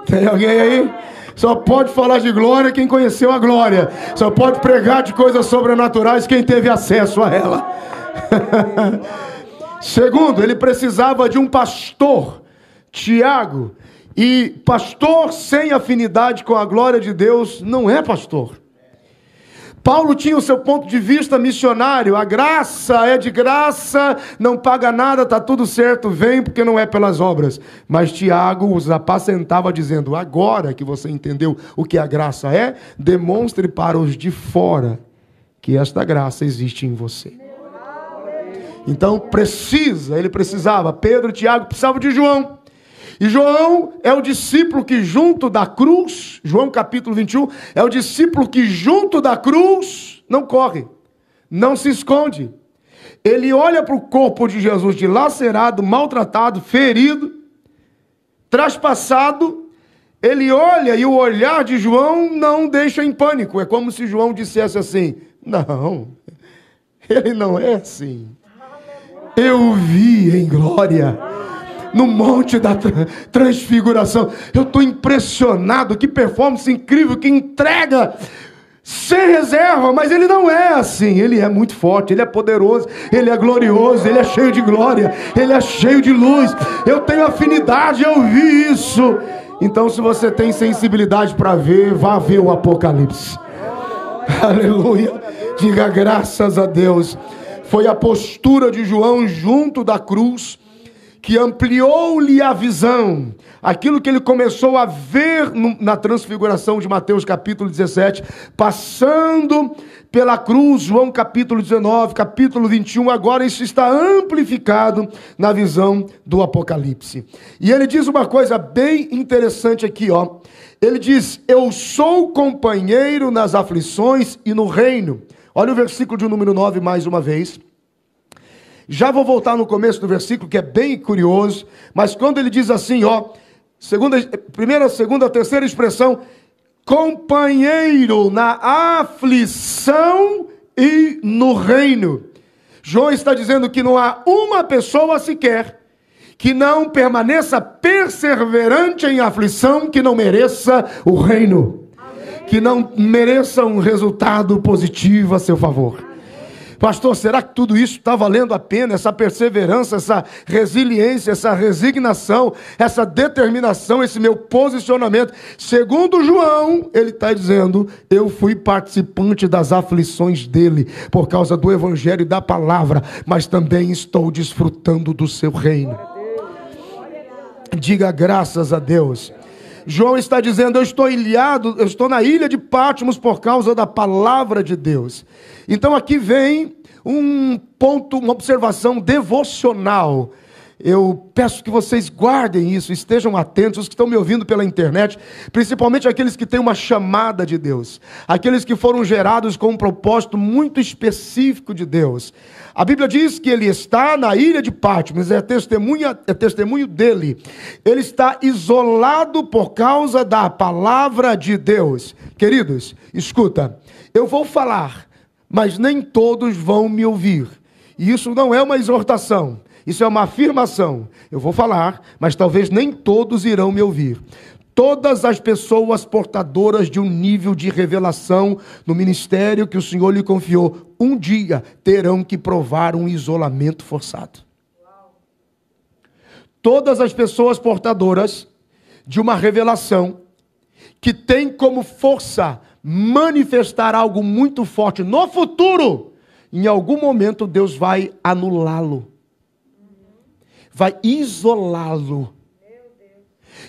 Tem alguém aí? Só pode falar de glória quem conheceu a glória. Só pode pregar de coisas sobrenaturais quem teve acesso a ela. Segundo, ele precisava de um pastor, Tiago. E pastor sem afinidade com a glória de Deus não é pastor. Paulo tinha o seu ponto de vista missionário. A graça é de graça, não paga nada, está tudo certo, vem porque não é pelas obras. Mas Tiago os apacentava dizendo: agora que você entendeu o que a graça é, demonstre para os de fora que esta graça existe em você. Então ele precisava, Pedro, Tiago, precisavam de João. E João é o discípulo que junto da cruz, João capítulo 21, é o discípulo que junto da cruz não corre, não se esconde. Ele olha para o corpo de Jesus dilacerado, maltratado, ferido, traspassado. Ele olha e o olhar de João não deixa em pânico. É como se João dissesse assim: não, ele não é assim. Eu vi em glória no monte da transfiguração. Eu estou impressionado, que performance incrível, que entrega sem reserva. Mas ele não é assim. Ele é muito forte, ele é poderoso, ele é glorioso, ele é cheio de glória, ele é cheio de luz. Eu tenho afinidade, eu vi isso. Então, se você tem sensibilidade para ver, vá ver o Apocalipse. Aleluia. Diga graças a Deus. Foi a postura de João junto da cruz que ampliou-lhe a visão. Aquilo que ele começou a ver na transfiguração de Mateus capítulo 17, passando pela cruz, João capítulo 19, capítulo 21, agora isso está amplificado na visão do Apocalipse. E ele diz uma coisa bem interessante aqui, ó. Ele diz: eu sou companheiro nas aflições e no reino. Olha o versículo de número 9 mais uma vez. Já vou voltar no começo do versículo, que é bem curioso, mas quando ele diz assim, ó, primeira, segunda, terceira expressão, companheiro na aflição e no reino. João está dizendo que não há uma pessoa sequer que não permaneça perseverante em aflição, que não mereça o reino, que não mereça um resultado positivo a seu favor. Pastor, será que tudo isso está valendo a pena? Essa perseverança, essa resiliência, essa resignação, essa determinação, esse meu posicionamento. Segundo João, ele está dizendo, eu fui participante das aflições dele, por causa do evangelho e da palavra, mas também estou desfrutando do seu reino. Diga graças a Deus. João está dizendo, eu estou na ilha de Patmos por causa da palavra de Deus. Então aqui vem um ponto, uma observação devocional. Eu peço que vocês guardem isso, estejam atentos, os que estão me ouvindo pela internet, principalmente aqueles que têm uma chamada de Deus, aqueles que foram gerados com um propósito muito específico de Deus. A Bíblia diz que ele está na ilha de Patmos, é testemunho dele. Ele está isolado por causa da palavra de Deus. Queridos, escuta, eu vou falar, mas nem todos vão me ouvir. E isso não é uma exortação, isso é uma afirmação. Eu vou falar, mas talvez nem todos irão me ouvir. Todas as pessoas portadoras de um nível de revelação no ministério que o Senhor lhe confiou, um dia terão que provar um isolamento forçado. Todas as pessoas portadoras de uma revelação que tem como força manifestar algo muito forte no futuro, em algum momento Deus vai anulá-lo, vai isolá-lo.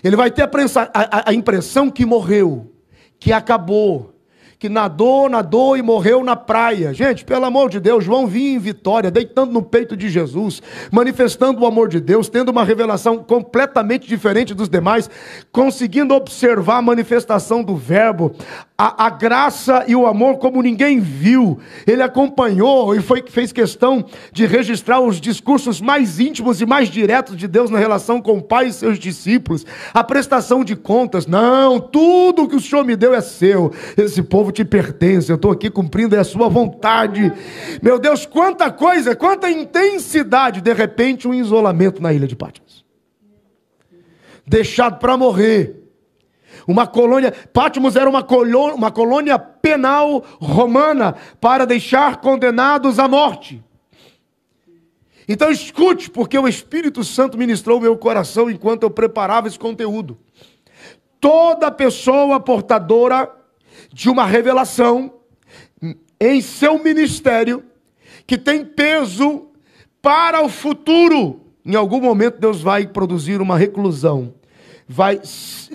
Ele vai ter a impressão que morreu, que acabou, que nadou e morreu na praia. Gente, pelo amor de Deus, João vinha em vitória, deitando no peito de Jesus, manifestando o amor de Deus, tendo uma revelação completamente diferente dos demais, conseguindo observar a manifestação do verbo, a graça e o amor como ninguém viu. Ele acompanhou e fez questão de registrar os discursos mais íntimos e mais diretos de Deus na relação com o Pai e seus discípulos, a prestação de contas. Não, tudo que o Senhor me deu é seu, esse povo te pertence, eu estou aqui cumprindo a sua vontade. Meu Deus, quanta coisa, quanta intensidade. De repente um isolamento na ilha de Patmos, deixado para morrer. Uma colônia, Patmos era uma colônia penal romana para deixar condenados à morte. Então escute, porque o Espírito Santo ministrou meu coração enquanto eu preparava esse conteúdo. Toda pessoa portadora de uma revelação em seu ministério, que tem peso para o futuro, em algum momento Deus vai produzir uma reclusão, vai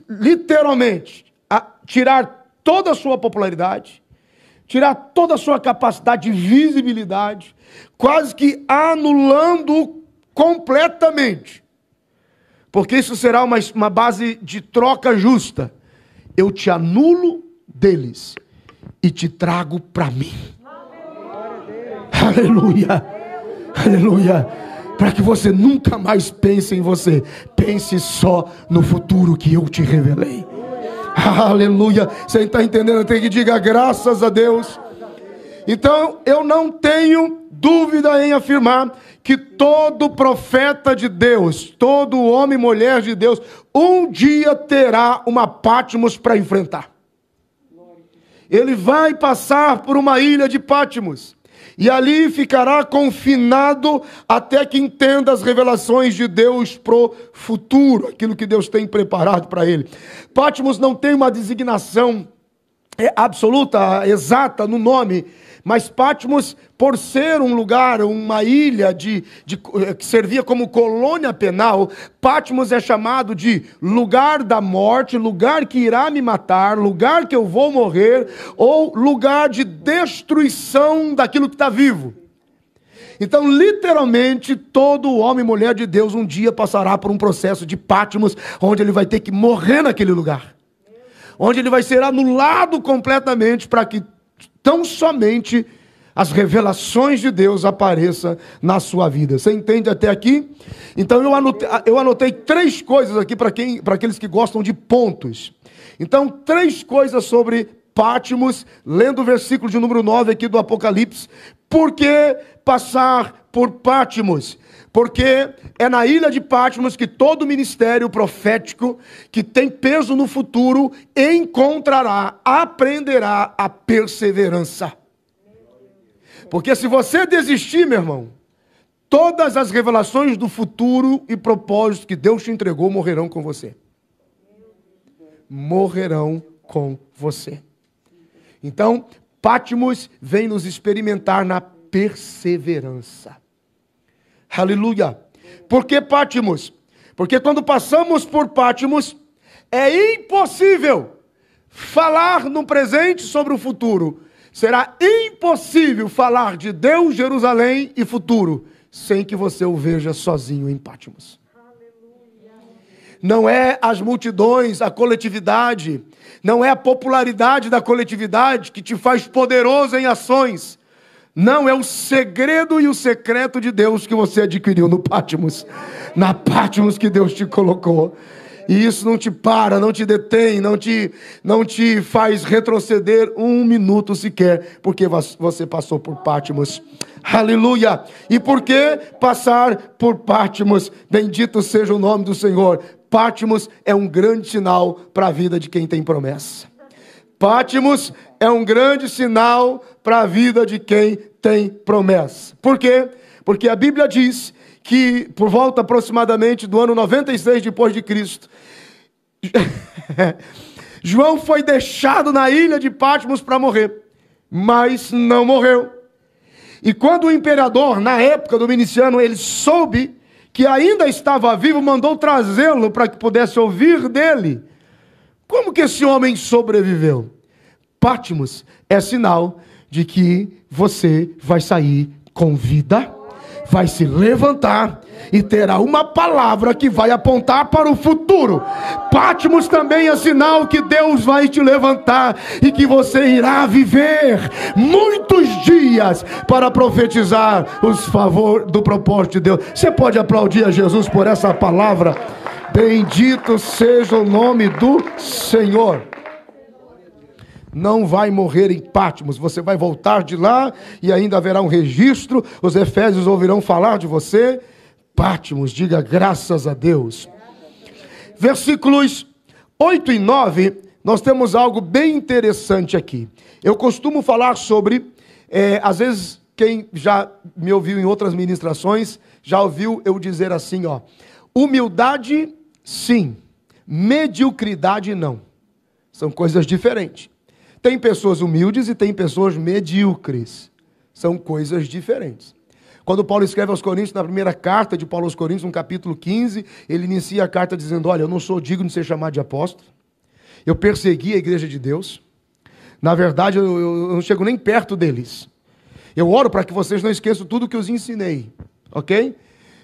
literalmente tirar toda a sua popularidade, tirar toda a sua capacidade de visibilidade, quase que anulando completamente, porque isso será uma base de troca justa. Eu te anulo deles e te trago para mim. Aleluia, aleluia. Para que você nunca mais pense em você, pense só no futuro que eu te revelei. Aleluia. Você está entendendo? Tem que dizer graças a Deus. Então eu não tenho dúvida em afirmar que todo profeta de Deus, todo homem e mulher de Deus, um dia terá uma Patmos para enfrentar. Ele vai passar por uma ilha de Patmos e ali ficará confinado até que entenda as revelações de Deus pro futuro, aquilo que Deus tem preparado para ele. Patmos não tem uma designação absoluta, exata no nome, mas Patmos, por ser um lugar, uma ilha que servia como colônia penal, Patmos é chamado de lugar da morte, lugar que irá me matar, lugar que eu vou morrer, ou lugar de destruição daquilo que está vivo. Então, literalmente, todo homem e mulher de Deus um dia passará por um processo de Patmos, onde ele vai ter que morrer naquele lugar. Onde ele vai ser anulado completamente para que tão somente as revelações de Deus apareçam na sua vida. Você entende até aqui? Então eu anotei 3 coisas aqui para aqueles que gostam de pontos. Então, 3 coisas sobre Patmos, lendo o versículo de número 9 aqui do Apocalipse. Por que passar por Patmos? Porque é na ilha de Patmos que todo ministério profético que tem peso no futuro aprenderá a perseverança. Porque se você desistir, meu irmão, todas as revelações do futuro e propósitos que Deus te entregou morrerão com você. Morrerão com você. Então, Patmos vem nos experimentar na perseverança. Aleluia. Por que Patmos? Porque quando passamos por Patmos, é impossível falar no presente sobre o futuro. Será impossível falar de Deus, Jerusalém e futuro, sem que você o veja sozinho em Patmos. Não é as multidões, a coletividade, não é a popularidade da coletividade que te faz poderoso em ações. Não, é o segredo e o secreto de Deus que você adquiriu no Patmos. Na Patmos que Deus te colocou. E isso não te para, não te detém, não te faz retroceder um minuto sequer, porque você passou por Patmos. Aleluia! E por que passar por Patmos? Bendito seja o nome do Senhor. Patmos é um grande sinal para a vida de quem tem promessa. Patmos é um grande sinal para a vida de quem tem promessa. Por quê? Porque a Bíblia diz que por volta aproximadamente do ano 96 depois de Cristo, João foi deixado na ilha de Patmos para morrer, mas não morreu. E quando o imperador, na época do Domiciano, ele soube que ainda estava vivo, mandou trazê-lo para que pudesse ouvir dele. Como que esse homem sobreviveu? Patmos é sinal de que você vai sair com vida, vai se levantar e terá uma palavra que vai apontar para o futuro. Patmos também é sinal que Deus vai te levantar e que você irá viver muitos dias para profetizar os favores do propósito de Deus. Você pode aplaudir a Jesus por essa palavra? Bendito seja o nome do Senhor. Não vai morrer em Patmos, você vai voltar de lá e ainda haverá um registro, os efésios ouvirão falar de você. Patmos, diga graças a Deus. Versículos 8 e 9, nós temos algo bem interessante aqui. Eu costumo falar sobre, às vezes quem já me ouviu em outras ministrações, já ouviu eu dizer assim, ó: humildade sim, mediocridade não. São coisas diferentes. Tem pessoas humildes e tem pessoas medíocres. São coisas diferentes. Quando Paulo escreve aos Coríntios, na primeira carta de Paulo aos Coríntios, no capítulo 15, ele inicia a carta dizendo: olha, eu não sou digno de ser chamado de apóstolo. Eu persegui a igreja de Deus. Na verdade, eu não chego nem perto deles. Eu oro para que vocês não esqueçam tudo o que eu os ensinei. Ok?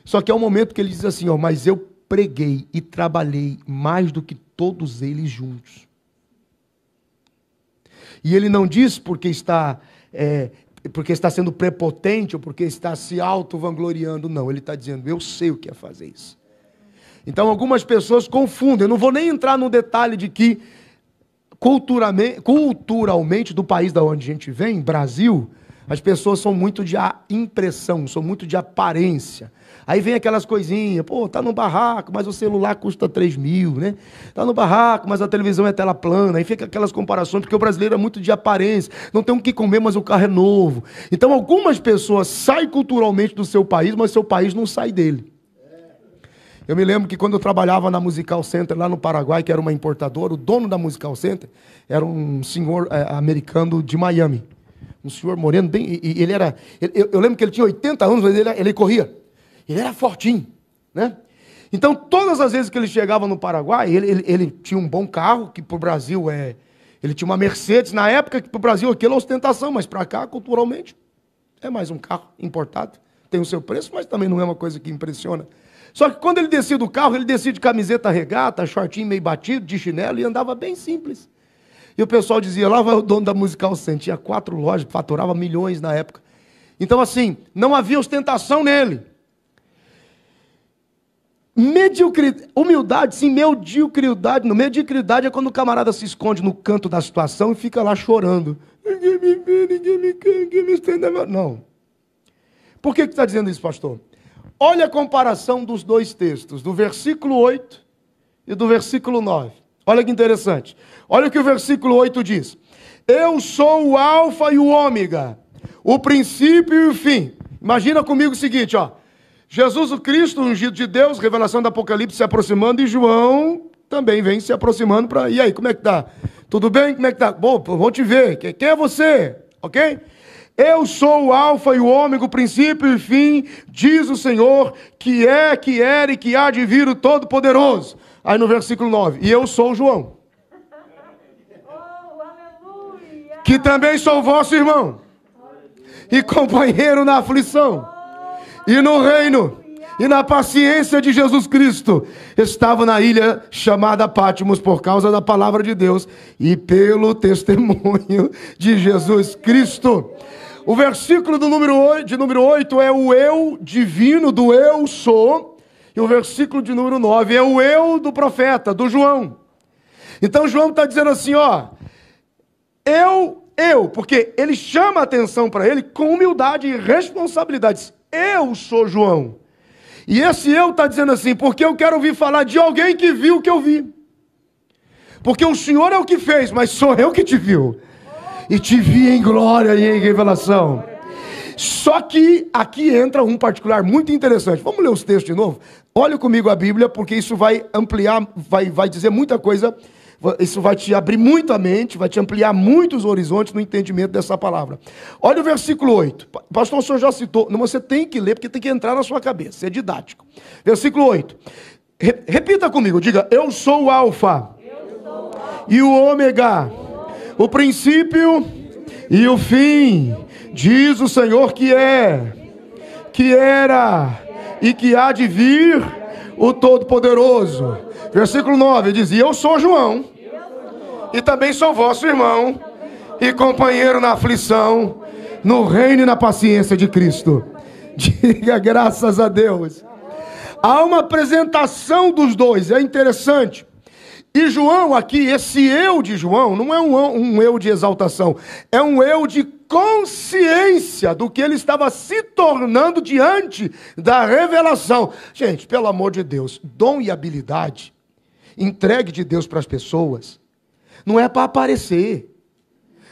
Só que é um momento que ele diz assim, ó: mas eu preguei e trabalhei mais do que todos eles juntos. E ele não diz porque está sendo prepotente ou porque está se auto-vangloriando, não. Ele está dizendo, eu sei o que é fazer isso. Então algumas pessoas confundem. Eu não vou nem entrar no detalhe de que culturalmente do país da onde a gente vem, Brasil, as pessoas são muito de impressão, são muito de aparência. Aí vem aquelas coisinhas, pô, tá no barraco, mas o celular custa 3 mil, né? Tá no barraco, mas a televisão é tela plana. Aí fica aquelas comparações, porque o brasileiro é muito de aparência. Não tem o que comer, mas o carro é novo. Então algumas pessoas saem culturalmente do seu país, mas seu país não sai dele. Eu me lembro que quando eu trabalhava na Musical Center, lá no Paraguai, que era uma importadora, o dono da Musical Center era um senhor americano de Miami. Um senhor moreno, bem... E ele era... Eu lembro que ele tinha 80 anos, mas ele corria. Ele era fortinho, né? Então, todas as vezes que ele chegava no Paraguai, ele tinha um bom carro, que para o Brasil é... Ele tinha uma Mercedes, na época que para o Brasil aquilo é ostentação, mas para cá, culturalmente, é mais um carro importado. Tem o seu preço, mas também não é uma coisa que impressiona. Só que quando ele descia do carro, ele descia de camiseta regata, shortinho meio batido, de chinelo, e andava bem simples. E o pessoal dizia, lá vai o dono da Musical Center, tinha 4 lojas, faturava milhões na época. Então assim, não havia ostentação nele. Humildade, sim, mediocridade. No mediocridade é quando o camarada se esconde no canto da situação e fica lá chorando. Ninguém me vê, ninguém me estende. Não. Por que está dizendo isso, pastor? Olha a comparação dos dois textos, do versículo 8 e do versículo 9. Olha que interessante. Olha o que o versículo 8 diz. Eu sou o alfa e o ômega, o princípio e o fim. Imagina comigo o seguinte, ó. Jesus o Cristo, ungido de Deus, revelação do Apocalipse se aproximando, e João também vem se aproximando para... E aí, como é que tá? Tudo bem? Como é que tá? Bom, vou te ver. Quem é você? Ok? Eu sou o alfa e o ômega, o princípio e o fim, diz o Senhor, que é, que era e que há de vir o Todo-Poderoso. Aí no versículo 9, e eu sou o João, que também sou vosso irmão, e companheiro na aflição, e no reino, e na paciência de Jesus Cristo. Estava na ilha chamada Pátimos por causa da palavra de Deus e pelo testemunho de Jesus Cristo. O versículo de número 8 é o eu divino, do eu sou. E o versículo de número 9 é o eu do profeta, do João. Então João está dizendo assim, ó. Porque ele chama a atenção para ele com humildade e responsabilidade. Eu sou João. E esse eu está dizendo assim, porque eu quero ouvir falar de alguém que viu o que eu vi. Porque o Senhor é o que fez, mas sou eu que te viu. E te vi em glória e em revelação. Só que aqui entra um particular muito interessante. Vamos ler os textos de novo? Olha comigo a Bíblia, porque isso vai ampliar, vai dizer muita coisa. Isso vai te abrir muito a mente, vai te ampliar muitos horizontes no entendimento dessa palavra. Olha o versículo 8. Pastor, o senhor já citou. Não, você tem que ler, porque tem que entrar na sua cabeça. É didático. Versículo 8. Repita comigo, diga, eu sou o alfa e o ômega, o princípio e o fim, diz o Senhor que é, que era e que há de vir o Todo-Poderoso. Versículo 9 diz, e eu sou João, e também sou vosso irmão, e companheiro na aflição, no reino e na paciência de Cristo. Diga graças a Deus. Há uma apresentação dos dois, é interessante. E João aqui, esse eu de João, não é um eu de exaltação, é um eu de consciência do que ele estava se tornando diante da revelação. Gente, pelo amor de Deus, dom e habilidade entregue de Deus para as pessoas, não é para aparecer,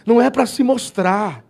não é para se mostrar,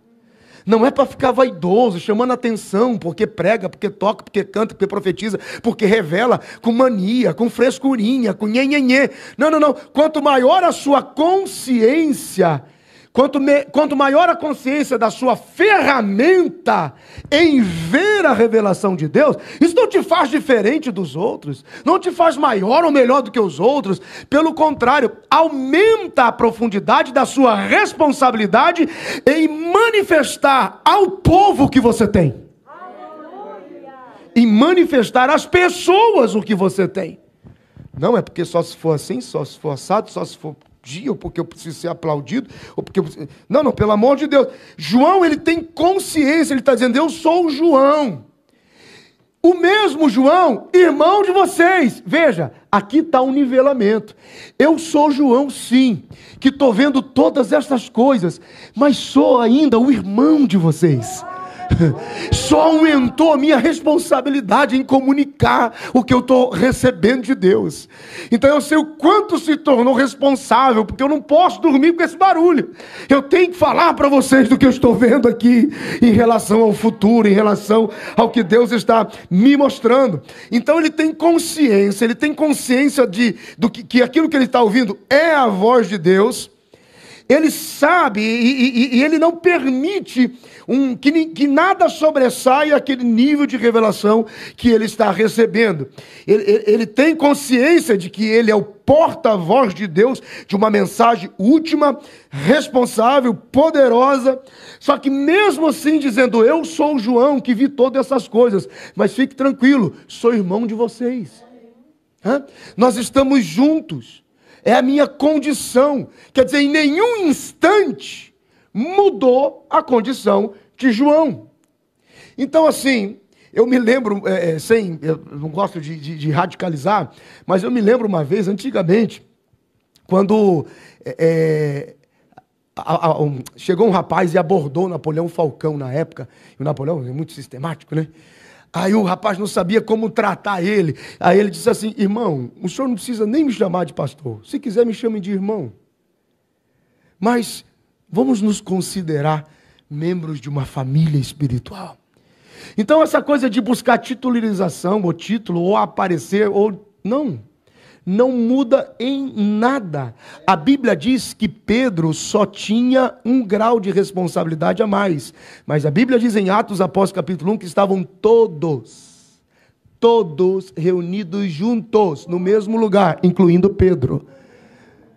não é para ficar vaidoso, chamando atenção, porque prega, porque toca, porque canta, porque profetiza, porque revela com mania, com frescurinha, com nhenhenhê. Não. Quanto maior a sua consciência, quanto maior a consciência da sua ferramenta em ver a revelação de Deus, isso não te faz diferente dos outros, não te faz maior ou melhor do que os outros. Pelo contrário, aumenta a profundidade da sua responsabilidade em manifestar ao povo o que você tem. Aleluia. Em manifestar às pessoas o que você tem. Não é porque só se for assim, só se for assado, só se for ou porque eu preciso ser aplaudido, ou porque eu preciso... Não, pelo amor de Deus. João, ele tem consciência, ele está dizendo, eu sou o João. O mesmo João, irmão de vocês. Veja, aqui está um nivelamento. Eu sou João, sim, que estou vendo todas essas coisas, mas sou ainda o irmão de vocês. Só aumentou a minha responsabilidade em comunicar o que eu estou recebendo de Deus. Então eu sei o quanto se tornou responsável, porque eu não posso dormir com esse barulho. Eu tenho que falar para vocês do que eu estou vendo aqui, em relação ao futuro, em relação ao que Deus está me mostrando. Então ele tem consciência do que aquilo que ele está ouvindo é a voz de Deus. Ele sabe e ele não permite que nada sobressaia aquele nível de revelação que ele está recebendo. Ele tem consciência de que ele é o porta-voz de Deus, de uma mensagem última, responsável, poderosa. Só que mesmo assim dizendo, eu sou o João que vi todas essas coisas, mas fique tranquilo, sou irmão de vocês. Nós estamos juntos. É a minha condição. Quer dizer, em nenhum instante mudou a condição de João. Então, assim, eu me lembro, eu não gosto de radicalizar, mas eu me lembro uma vez, antigamente, quando chegou um rapaz e abordou o Napoleão Falcão na época, e o Napoleão é muito sistemático, né? Aí o rapaz não sabia como tratar ele. Aí ele disse assim, irmão, o senhor não precisa nem me chamar de pastor. Se quiser, me chame de irmão. Mas vamos nos considerar membros de uma família espiritual. Então essa coisa de buscar titularização, ou título, ou aparecer, ou não muda em nada. A Bíblia diz que Pedro só tinha um grau de responsabilidade a mais. Mas a Bíblia diz em Atos Apóstolos capítulo 1 que estavam todos reunidos juntos no mesmo lugar, incluindo Pedro.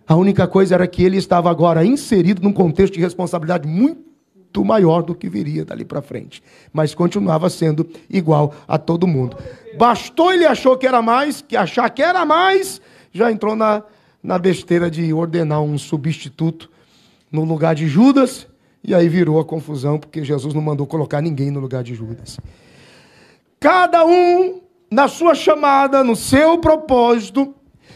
A única coisa era que ele estava agora inserido num contexto de responsabilidade muito maior do que viria dali para frente. Mas continuava sendo igual a todo mundo. Bastou ele achar que era mais, já entrou na besteira de ordenar um substituto no lugar de Judas, e aí virou a confusão, porque Jesus não mandou colocar ninguém no lugar de Judas. Cada um, na sua chamada, no seu propósito,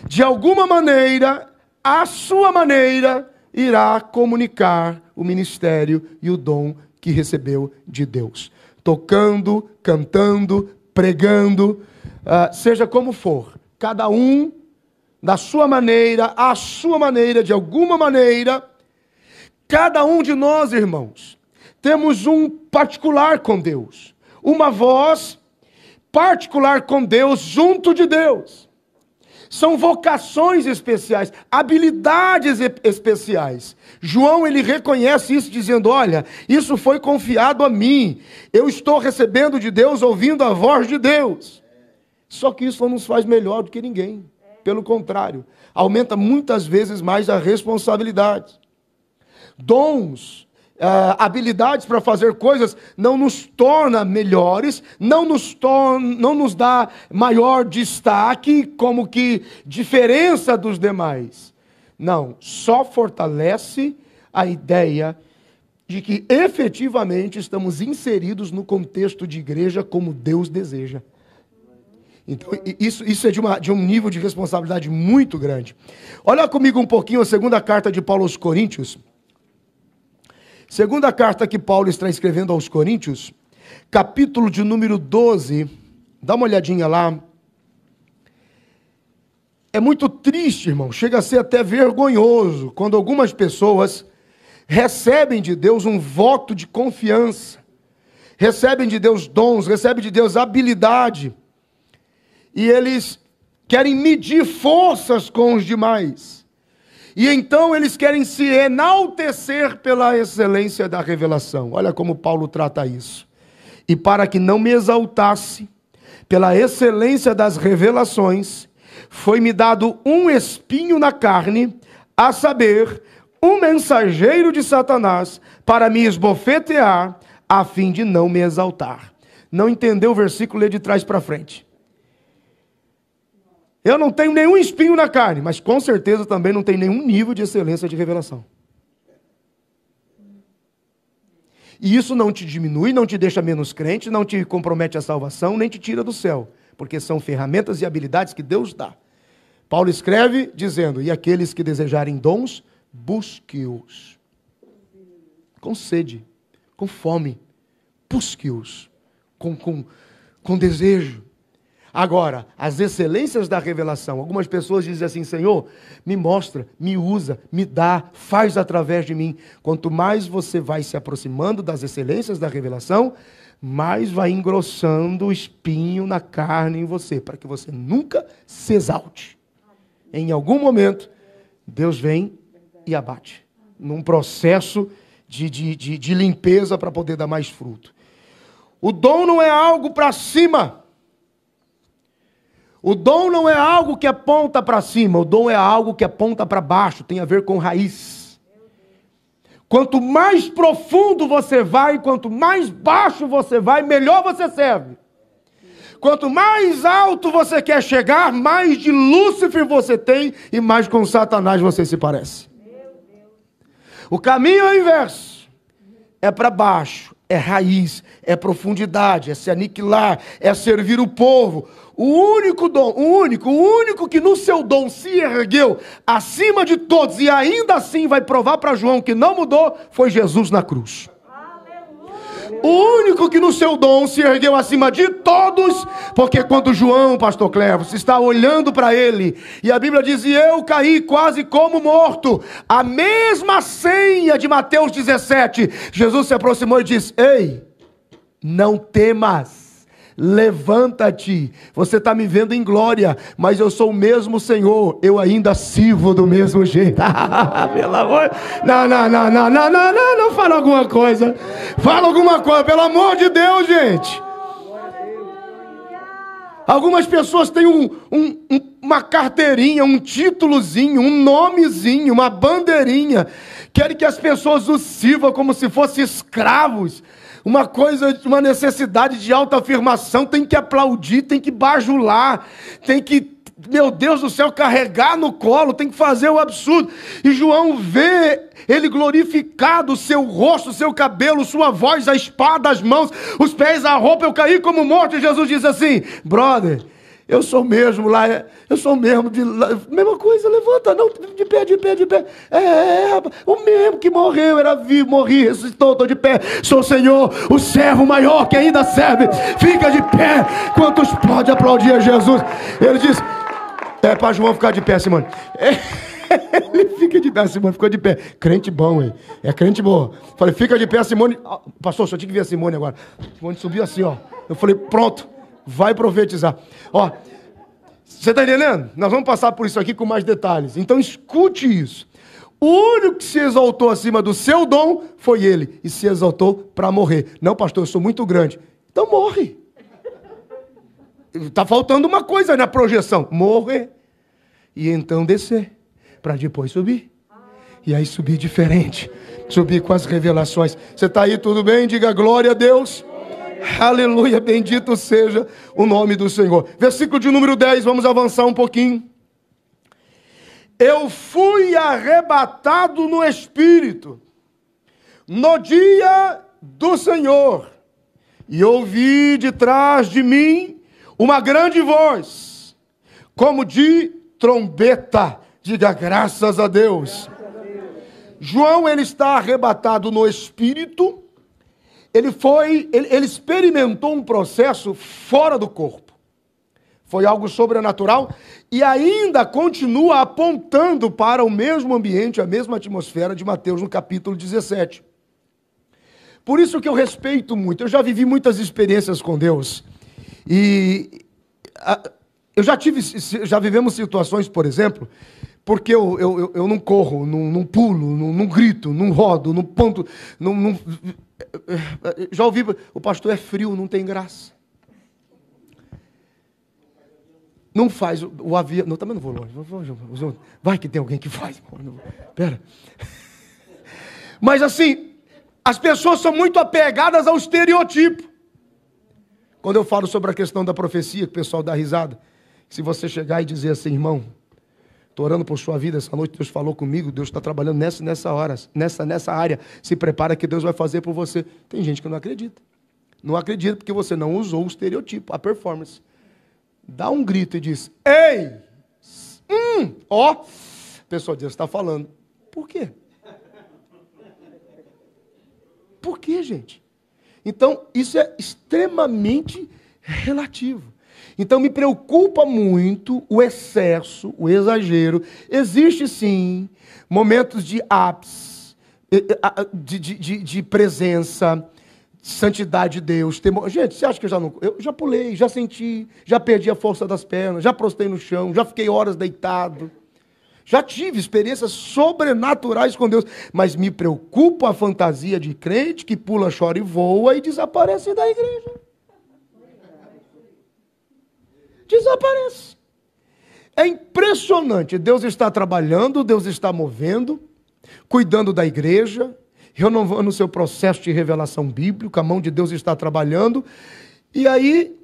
de alguma maneira, à sua maneira, irá comunicar o ministério e o dom que recebeu de Deus. Tocando, cantando, pregando, seja como for. Cada um, da sua maneira, à sua maneira, de alguma maneira. Cada um de nós, irmãos, temos um particular com Deus. Uma voz particular com Deus, junto de Deus. São vocações especiais, habilidades especiais. João, ele reconhece isso dizendo, olha, isso foi confiado a mim. Eu estou recebendo de Deus, ouvindo a voz de Deus. Só que isso não nos faz melhor do que ninguém. Pelo contrário, aumenta muitas vezes mais a responsabilidade. Dons, habilidades para fazer coisas não nos torna melhores, não nos dá maior destaque, como que diferença dos demais. Não, só fortalece a ideia de que efetivamente estamos inseridos no contexto de igreja como Deus deseja. Então, isso é de um nível de responsabilidade muito grande. Olha comigo um pouquinho a segunda carta de Paulo aos Coríntios. Segunda carta que Paulo está escrevendo aos Coríntios, capítulo de número 12, dá uma olhadinha lá. É muito triste, irmão, chega a ser até vergonhoso, quando algumas pessoas recebem de Deus um voto de confiança, recebem de Deus dons, recebem de Deus habilidade, e eles querem medir forças com os demais. E então eles querem se enaltecer pela excelência da revelação. Olha como Paulo trata isso. E para que não me exaltasse pela excelência das revelações, foi-me dado um espinho na carne, a saber, um mensageiro de Satanás, para me esbofetear, a fim de não me exaltar. Não entendeu o versículo? Lê de trás para frente. Eu não tenho nenhum espinho na carne, mas com certeza também não tenho nenhum nível de excelência de revelação. E isso não te diminui, não te deixa menos crente, não te compromete a salvação, nem te tira do céu, porque são ferramentas e habilidades que Deus dá. Paulo escreve dizendo, e aqueles que desejarem dons, busque-os. Com sede, com fome, busque-os com desejo. Agora, as excelências da revelação. Algumas pessoas dizem assim: Senhor, me mostra, me usa, me dá, faz através de mim. Quanto mais você vai se aproximando das excelências da revelação, mais vai engrossando o espinho na carne em você, para que você nunca se exalte. Em algum momento, Deus vem e abate, num processo de limpeza para poder dar mais fruto. O dom não é algo para cima. O dom não é algo que aponta para cima, o dom é algo que aponta para baixo, tem a ver com raiz. Quanto mais profundo você vai, quanto mais baixo você vai, melhor você serve. Quanto mais alto você quer chegar, mais de Lúcifer você tem e mais com Satanás você se parece. O caminho é o inverso, é para baixo, é raiz, é profundidade, é se aniquilar, é servir o povo. O único dom, o único que no seu dom se ergueu acima de todos e ainda assim vai provar para João que não mudou, foi Jesus na cruz. O único que no seu dom se ergueu acima de todos, porque quando João, pastor Cleves, está olhando para ele, e a Bíblia diz, e eu caí quase como morto, a mesma senha de Mateus 17, Jesus se aproximou e disse, ei, não temas. Levanta-te, você está me vendo em glória, mas eu sou o mesmo Senhor, eu ainda sirvo do mesmo jeito. Pelo amor, não, fala alguma coisa, pelo amor de Deus, gente. Algumas pessoas têm uma carteirinha, um títulozinho, um nomezinho, uma bandeirinha, querem que as pessoas os sirvam como se fossem escravos. Uma coisa, uma necessidade de autoafirmação, tem que aplaudir, tem que bajular, tem que, meu Deus do céu, carregar no colo, tem que fazer o absurdo. E João vê ele glorificado, o seu rosto, o seu cabelo, sua voz, a espada, as mãos, os pés, a roupa, eu caí como morto. E Jesus diz assim, brother, eu sou mesmo lá, eu sou mesmo de lá, mesma coisa, levanta, não, de pé. O mesmo que morreu, era vivo, morri, ressuscitou, estou de pé, sou o Senhor, o servo maior que ainda serve, fica de pé. Quantos podem aplaudir a Jesus? Ele diz, é para João ficar de pé, Simone. Ele fica de pé, Simone ficou de pé. Crente bom, hein? É crente bom. Falei, fica de pé, Simone. Pastor, só tinha que ver a Simone agora. Simone subiu assim, ó. Eu falei, pronto. Vai profetizar. Ó, você está entendendo? Nós vamos passar por isso aqui com mais detalhes. Então escute isso. O único que se exaltou acima do seu dom foi ele. E se exaltou para morrer. Não, pastor, eu sou muito grande. Então morre. Está faltando uma coisa na projeção. Morrer. E então descer. Para depois subir. E aí subir diferente. Subir com as revelações. Você está aí, tudo bem? Diga glória a Deus. Aleluia, bendito seja o nome do Senhor. Versículo de número 10, vamos avançar um pouquinho. Eu fui arrebatado no Espírito, no dia do Senhor, e ouvi de trás de mim uma grande voz, como de trombeta. Diga graças a Deus. João, ele está arrebatado no Espírito. Ele experimentou um processo fora do corpo. Foi algo sobrenatural e ainda continua apontando para o mesmo ambiente, a mesma atmosfera de Mateus no capítulo 17. Por isso que eu respeito muito. Eu já vivi muitas experiências com Deus. E já vivemos situações, por exemplo, porque eu não corro, não pulo, não grito, não rodo, não ponto, já ouvi, o pastor é frio, não tem graça. Não faz o avião, não, também não vou longe. Vai que tem alguém que faz. Pera. Mas assim, as pessoas são muito apegadas ao estereotipo. Quando eu falo sobre a questão da profecia, que o pessoal dá risada, se você chegar e dizer assim, irmão, estou orando por sua vida, essa noite Deus falou comigo, Deus está trabalhando nessa área, se prepara que Deus vai fazer por você. Tem gente que não acredita. Não acredita porque você não usou o estereotipo, a performance. Dá um grito e diz, ei, ó, pessoal, Deus está falando. Por quê? Por quê, gente? Então, isso é extremamente relativo. Então, me preocupa muito o excesso, o exagero. Existe, sim, momentos de ápice, de presença, santidade de Deus. Gente, você acha que eu já pulei, já senti, já perdi a força das pernas, já prostei no chão, já fiquei horas deitado. Já tive experiências sobrenaturais com Deus, mas me preocupa a fantasia de crente que pula, chora e voa e desaparece da igreja. Desaparece. É impressionante. Deus está trabalhando, Deus está movendo, cuidando da igreja, renovando o seu processo de revelação bíblica, a mão de Deus está trabalhando, e aí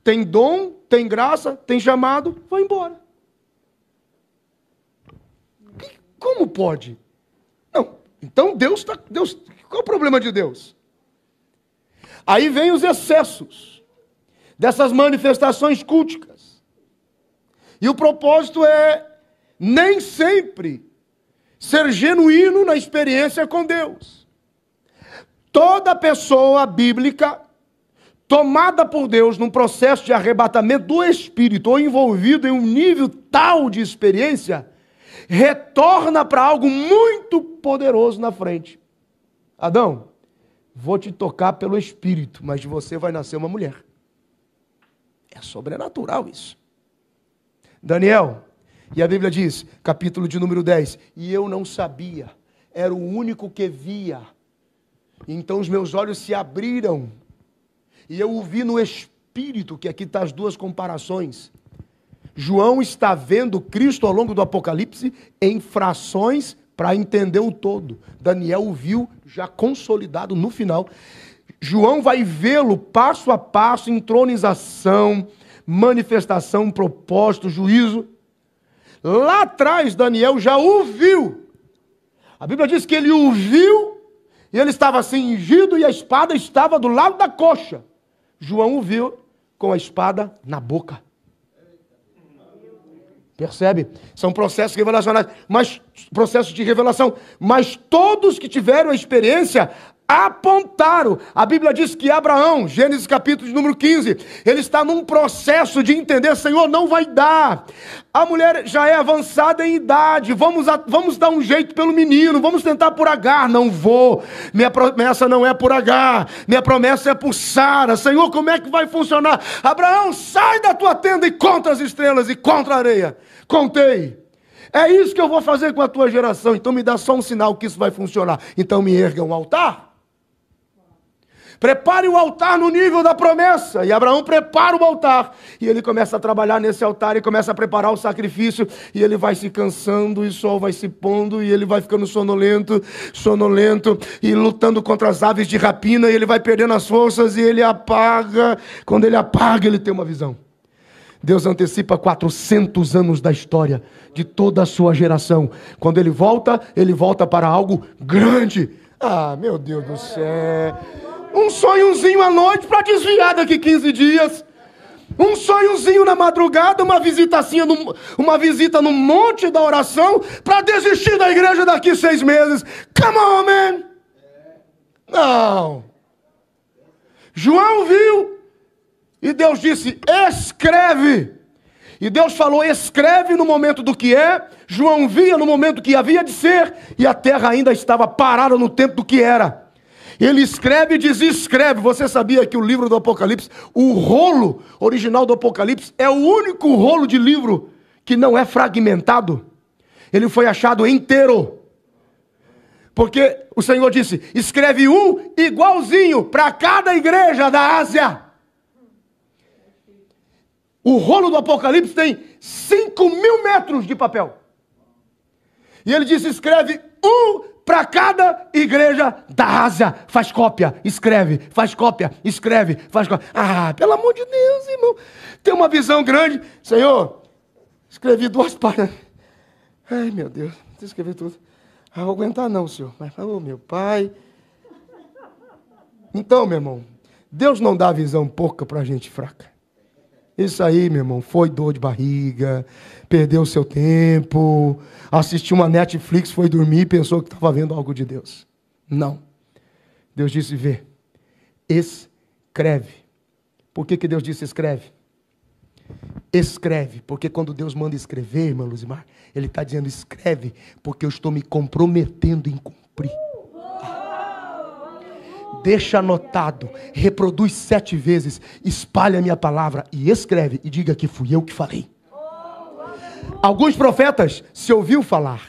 tem dom, tem graça, tem chamado, vai embora. Como pode? Não, então Deus, qual é o problema de Deus? Aí vem os excessos dessas manifestações culticas. E o propósito é nem sempre ser genuíno na experiência com Deus. Toda pessoa bíblica tomada por Deus num processo de arrebatamento do Espírito ou envolvido em um nível tal de experiência, retorna para algo muito poderoso na frente. Adão, vou te tocar pelo Espírito, mas de você vai nascer uma mulher. É sobrenatural isso. Daniel, e a Bíblia diz, capítulo de número 10, e eu não sabia, era o único que via. Então os meus olhos se abriram, e eu o vi no Espírito, que aqui está as duas comparações. João está vendo Cristo ao longo do Apocalipse em frações para entender o todo. Daniel o viu já consolidado no final. João vai vê-lo passo a passo, entronização, manifestação, propósito, juízo. Lá atrás, Daniel já o viu. A Bíblia diz que ele o viu e ele estava cingido e a espada estava do lado da coxa. João o viu com a espada na boca. Percebe? São processos revelacionais, processos de revelação. Mas todos que tiveram a experiência apontaram. A Bíblia diz que Abraão, Gênesis capítulo de número 15, ele está num processo de entender, Senhor, não vai dar. A mulher já é avançada em idade, vamos dar um jeito pelo menino, vamos tentar por Agar. Não vou, minha promessa não é por Agar, minha promessa é por Sara. Senhor, como é que vai funcionar? Abraão, sai da tua tenda e conta as estrelas e contra a areia. Contei. É isso que eu vou fazer com a tua geração, então me dá só um sinal que isso vai funcionar. Então me erga um altar. Prepare o altar no nível da promessa. E Abraão prepara o altar. E ele começa a trabalhar nesse altar e começa a preparar o sacrifício. E ele vai se cansando, e o sol vai se pondo, e ele vai ficando sonolento, e lutando contra as aves de rapina, e ele vai perdendo as forças, e ele apaga. Quando ele apaga, ele tem uma visão. Deus antecipa 400 anos da história de toda a sua geração. Quando ele volta para algo grande. Ah, meu Deus do céu. Um sonhozinho à noite para desviar daqui 15 dias. Um sonhozinho na madrugada, uma visita no monte da oração para desistir da igreja daqui 6 meses. Come on, man. Não. João viu e Deus disse, escreve. E Deus falou, escreve no momento do que é. João via no momento que havia de ser. E a terra ainda estava parada no tempo do que era. Ele escreve e diz, escreve. Você sabia que o livro do Apocalipse, o rolo original do Apocalipse, é o único rolo de livro que não é fragmentado? Ele foi achado inteiro. Porque o Senhor disse, escreve um igualzinho para cada igreja da Ásia. O rolo do Apocalipse tem 5.000 metros de papel. E ele disse, escreve um para cada igreja da Ásia. Faz cópia, escreve, faz cópia, escreve, faz cópia. Ah, pelo amor de Deus, irmão. Tem uma visão grande. Senhor, escrevi 2 páginas. Ai, meu Deus, você escreveu tudo. Ah, vou aguentar não, Senhor. Mas, oh, meu Pai. Então, meu irmão, Deus não dá visão pouca para gente fraca. Isso aí, meu irmão, foi dor de barriga, perdeu o seu tempo, assistiu uma Netflix, foi dormir e pensou que estava vendo algo de Deus. Não. Deus disse, vê, escreve. Por que Deus disse escreve? Escreve, porque quando Deus manda escrever, irmã Luzimar, Ele está dizendo escreve, porque eu estou me comprometendo em cumprir. Deixa anotado, reproduz 7 vezes, espalha a minha palavra e escreve e diga que fui eu que falei. Alguns profetas se ouviu falar,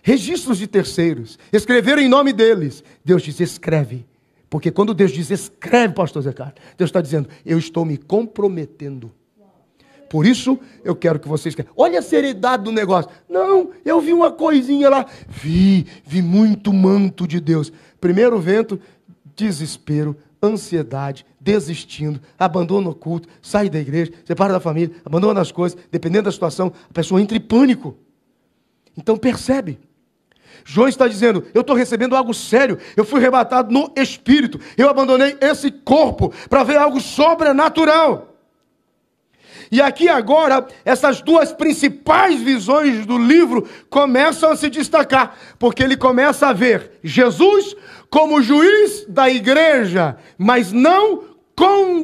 registros de terceiros, escreveram em nome deles. Deus diz escreve, porque quando Deus diz escreve, pastor Zé Carlos, Deus está dizendo eu estou me comprometendo. Por isso, eu quero que vocês... Olha a seriedade do negócio. Não, eu vi uma coisinha lá. Vi muito manto de Deus. Primeiro vento, desespero, ansiedade, desistindo, abandona o culto, sai da igreja, separa da família, abandona as coisas. Dependendo da situação, a pessoa entra em pânico. Então percebe. João está dizendo, eu estou recebendo algo sério. Eu fui arrebatado no espírito. Eu abandonei esse corpo para ver algo sobrenatural. E aqui agora, essas 2 principais visões do livro começam a se destacar, porque ele começa a ver Jesus como juiz da igreja, mas não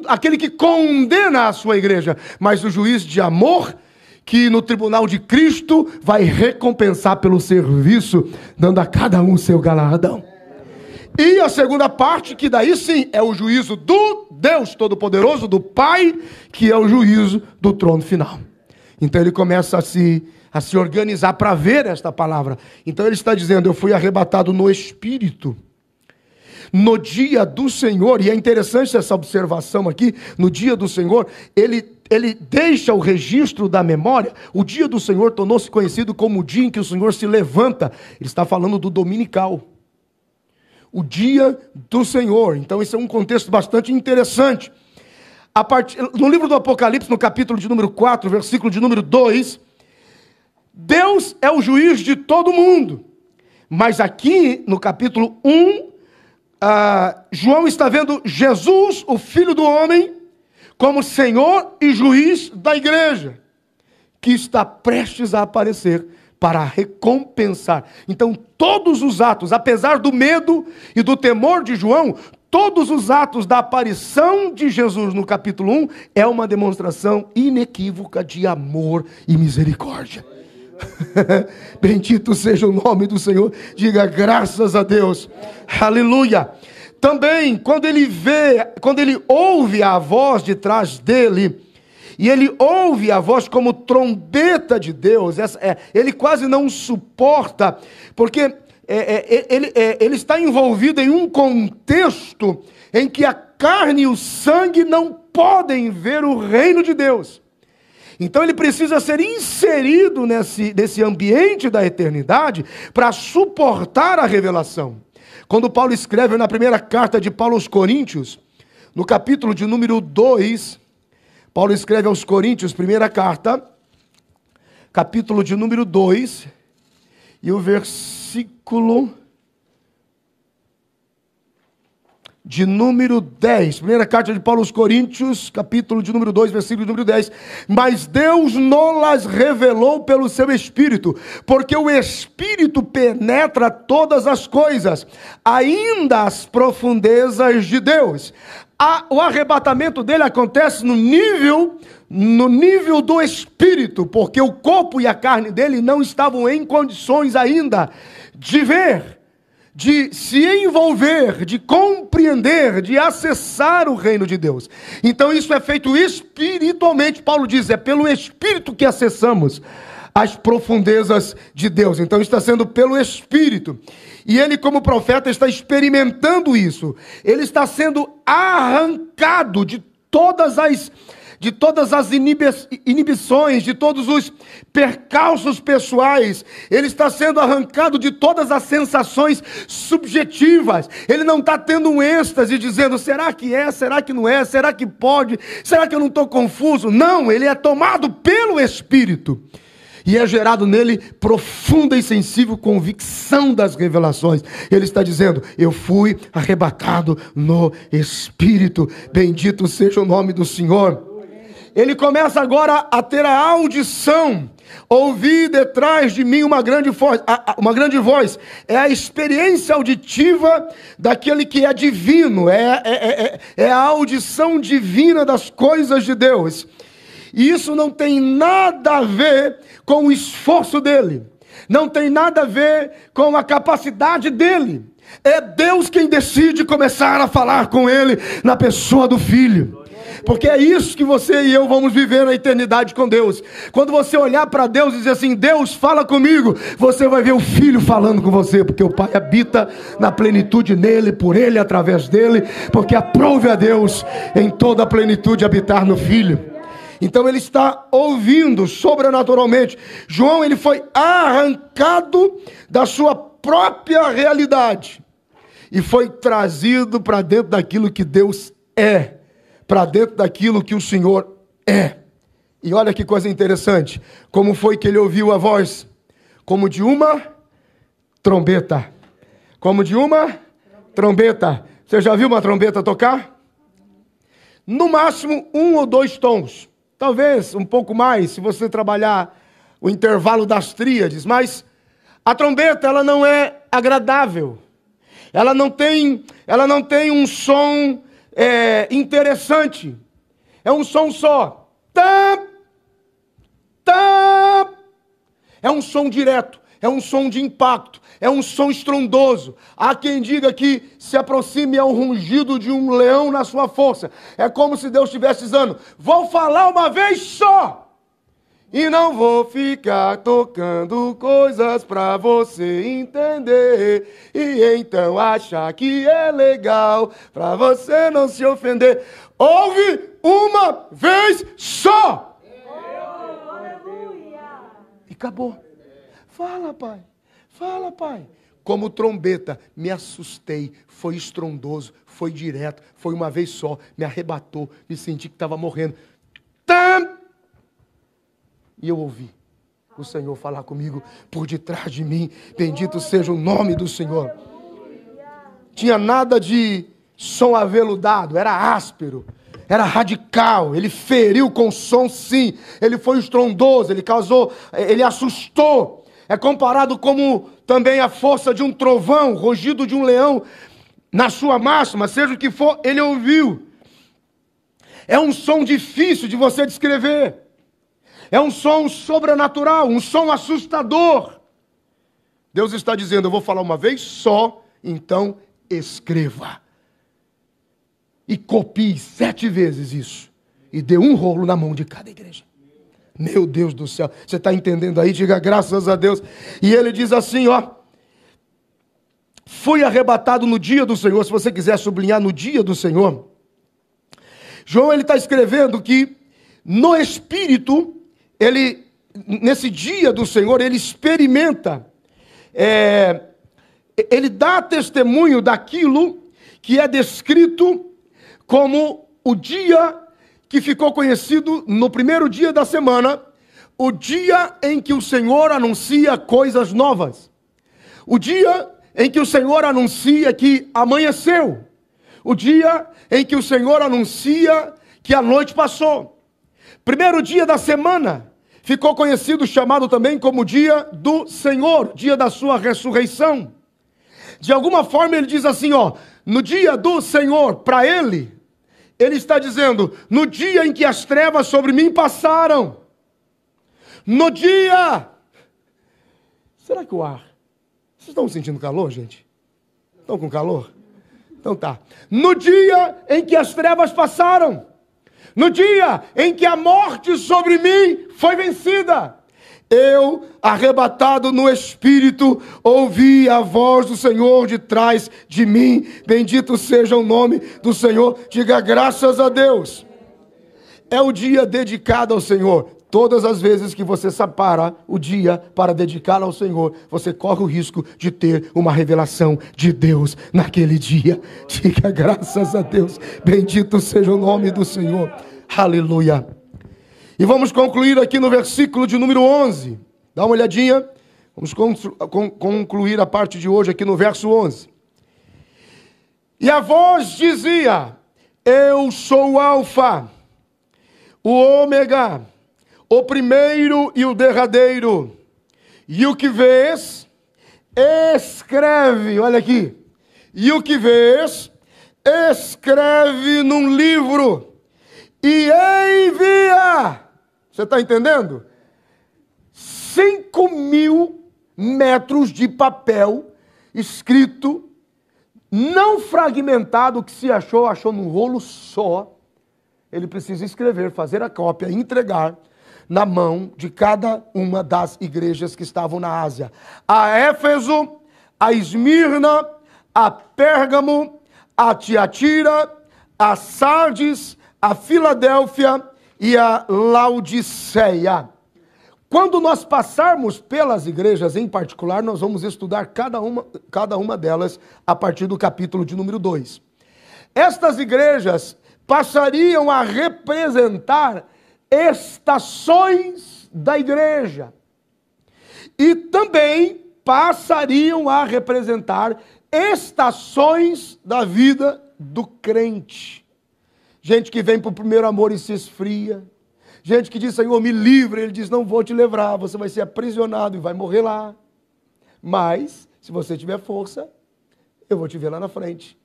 aquele que condena a sua igreja, mas o juiz de amor, que no tribunal de Cristo vai recompensar pelo serviço, dando a cada um seu galardão. E a segunda parte, que daí sim é o juízo do Deus Todo-Poderoso, do Pai, que é o juízo do trono final. Então ele começa a se organizar para ver esta palavra. Então ele está dizendo, eu fui arrebatado no Espírito, no dia do Senhor. E é interessante essa observação aqui, no dia do Senhor, ele deixa o registro da memória. O dia do Senhor tornou-se conhecido como o dia em que o Senhor se levanta. Ele está falando do dominical. O dia do Senhor. Então esse é um contexto bastante interessante. No livro do Apocalipse, no capítulo de número 4, versículo de número 2, Deus é o juiz de todo mundo. Mas aqui, no capítulo 1, João está vendo Jesus, o Filho do Homem, como Senhor e juiz da igreja, que está prestes a aparecer para recompensar. Então, todos os atos, apesar do medo e do temor de João, todos os atos da aparição de Jesus no capítulo 1 é uma demonstração inequívoca de amor e misericórdia. Bendito seja o nome do Senhor. Diga graças a Deus. Aleluia. Também, quando ele ouve a voz de trás dele, e ele ouve a voz como trombeta de Deus, ele quase não suporta, porque ele está envolvido em um contexto em que a carne e o sangue não podem ver o reino de Deus. Então ele precisa ser inserido nesse ambiente da eternidade para suportar a revelação. Quando Paulo escreve na primeira carta de Paulo aos Coríntios, no capítulo de número 2, Paulo escreve aos Coríntios, primeira carta, capítulo de número 2, e o versículo de número 10. Primeira carta de Paulo aos Coríntios, capítulo de número 2, versículo de número 10. Mas Deus não-las revelou pelo seu Espírito, porque o Espírito penetra todas as coisas, ainda as profundezas de Deus. O arrebatamento dele acontece no nível do Espírito, porque o corpo e a carne dele não estavam em condições ainda de ver, de se envolver, de compreender, de acessar o reino de Deus. Então isso é feito espiritualmente. Paulo diz, é pelo Espírito que acessamos as profundezas de Deus. Então está sendo pelo Espírito. E ele, como profeta, está experimentando isso. Ele está sendo arrancado de todas as inibições, de todos os percalços pessoais. Ele está sendo arrancado de todas as sensações subjetivas. Ele não está tendo um êxtase dizendo, será que é, será que não é, será que pode, será que eu não estou confuso? Não, ele é tomado pelo Espírito. E é gerado nele profunda e sensível convicção das revelações. Ele está dizendo, eu fui arrebatado no Espírito. Bendito seja o nome do Senhor. ele começa agora a ter a audição. Ouvi detrás de mim uma grande voz. É a experiência auditiva daquele que é divino. É a audição divina das coisas de Deus. E isso não tem nada a ver com o esforço dele. Não tem nada a ver com a capacidade dele. É Deus quem decide começar a falar com ele na pessoa do Filho. Porque é isso que você e eu vamos viver na eternidade com Deus. Quando você olhar para Deus e dizer assim, Deus fala comigo, você vai ver o Filho falando com você, porque o Pai habita na plenitude nele, por ele, através dele, porque aprove a Deus em toda a plenitude habitar no Filho. Então ele está ouvindo sobrenaturalmente. João, ele foi arrancado da sua própria realidade e foi trazido para dentro daquilo que Deus é, para dentro daquilo que o Senhor é. E olha que coisa interessante, como foi que ele ouviu a voz? Como de uma trombeta. Como de uma trombeta. Você já viu uma trombeta tocar? No máximo 1 ou 2 tons. Talvez um pouco mais, se você trabalhar o intervalo das tríades. Mas a trombeta, ela não é agradável. Ela não tem um som interessante. É um som só. Tá, tá. É um som direto. É um som de impacto, é um som estrondoso. Há quem diga que se aproxime ao rugido de um leão na sua força. É como se Deus estivesse dizendo, vou falar uma vez só. E não vou ficar tocando coisas para você entender. E então achar que é legal, para você não se ofender. Ouve uma vez só. E acabou. Fala, pai. Fala, pai. Como trombeta, me assustei. Foi estrondoso, foi direto, foi uma vez só. Me arrebatou, me senti que estava morrendo. Tam! E eu ouvi o Senhor falar comigo por detrás de mim. Bendito seja o nome do Senhor. Tinha nada de som aveludado, era áspero. Era radical, ele feriu com som, sim. Ele foi estrondoso, ele assustou. É comparado como também a força de um trovão, rugido de um leão, na sua máxima, seja o que for, ele ouviu. É um som difícil de você descrever. É um som sobrenatural, um som assustador. Deus está dizendo, eu vou falar uma vez só, então escreva. E copie 7 vezes isso. E dê um rolo na mão de cada igreja. Meu Deus do céu, você está entendendo aí? Diga graças a Deus. E ele diz assim, ó. Fui arrebatado no dia do Senhor. Se você quiser sublinhar no dia do Senhor. João, ele está escrevendo que no Espírito, nesse dia do Senhor, ele experimenta, ele dá testemunho daquilo que é descrito como o dia que ficou conhecido no primeiro dia da semana, o dia em que o Senhor anuncia coisas novas. O dia em que o Senhor anuncia que amanheceu. O dia em que o Senhor anuncia que a noite passou. Primeiro dia da semana, ficou conhecido, chamado também como dia do Senhor, dia da sua ressurreição. De alguma forma ele diz assim, ó, no dia do Senhor, para ele está dizendo, no dia em que as trevas sobre mim passaram, no dia... Será que o ar... Vocês estão sentindo calor, gente? Estão com calor? Então tá. No dia em que as trevas passaram, no dia em que a morte sobre mim foi vencida, eu, arrebatado no Espírito, ouvi a voz do Senhor de trás de mim. Bendito seja o nome do Senhor. Diga graças a Deus. É o dia dedicado ao Senhor. Todas as vezes que você separa o dia para dedicar ao Senhor, você corre o risco de ter uma revelação de Deus naquele dia. Diga graças a Deus. Bendito seja o nome do Senhor. Aleluia. E vamos concluir aqui no versículo de número 11. Dá uma olhadinha. Vamos concluir a parte de hoje aqui no verso 11. E a voz dizia, eu sou o Alfa, o ômega, o primeiro e o derradeiro. E o que vês, escreve, olha aqui. E o que vês, escreve num livro e envia. Você está entendendo? 5.000 metros de papel escrito, não fragmentado, que se achou num rolo só. Ele precisa escrever, fazer a cópia, entregar na mão de cada uma das igrejas que estavam na Ásia. A Éfeso, a Esmirna, a Pérgamo, a Tiatira, a Sardes, a Filadélfia e a Laodiceia. Quando nós passarmos pelas igrejas em particular, nós vamos estudar cada uma delas a partir do capítulo de número 2. Estas igrejas passariam a representar estações da igreja e também passariam a representar estações da vida do crente. Gente que vem para o primeiro amor e se esfria. Gente que diz, Senhor, me livre. Ele diz, não vou te levar, você vai ser aprisionado e vai morrer lá. Mas, se você tiver força, eu vou te ver lá na frente.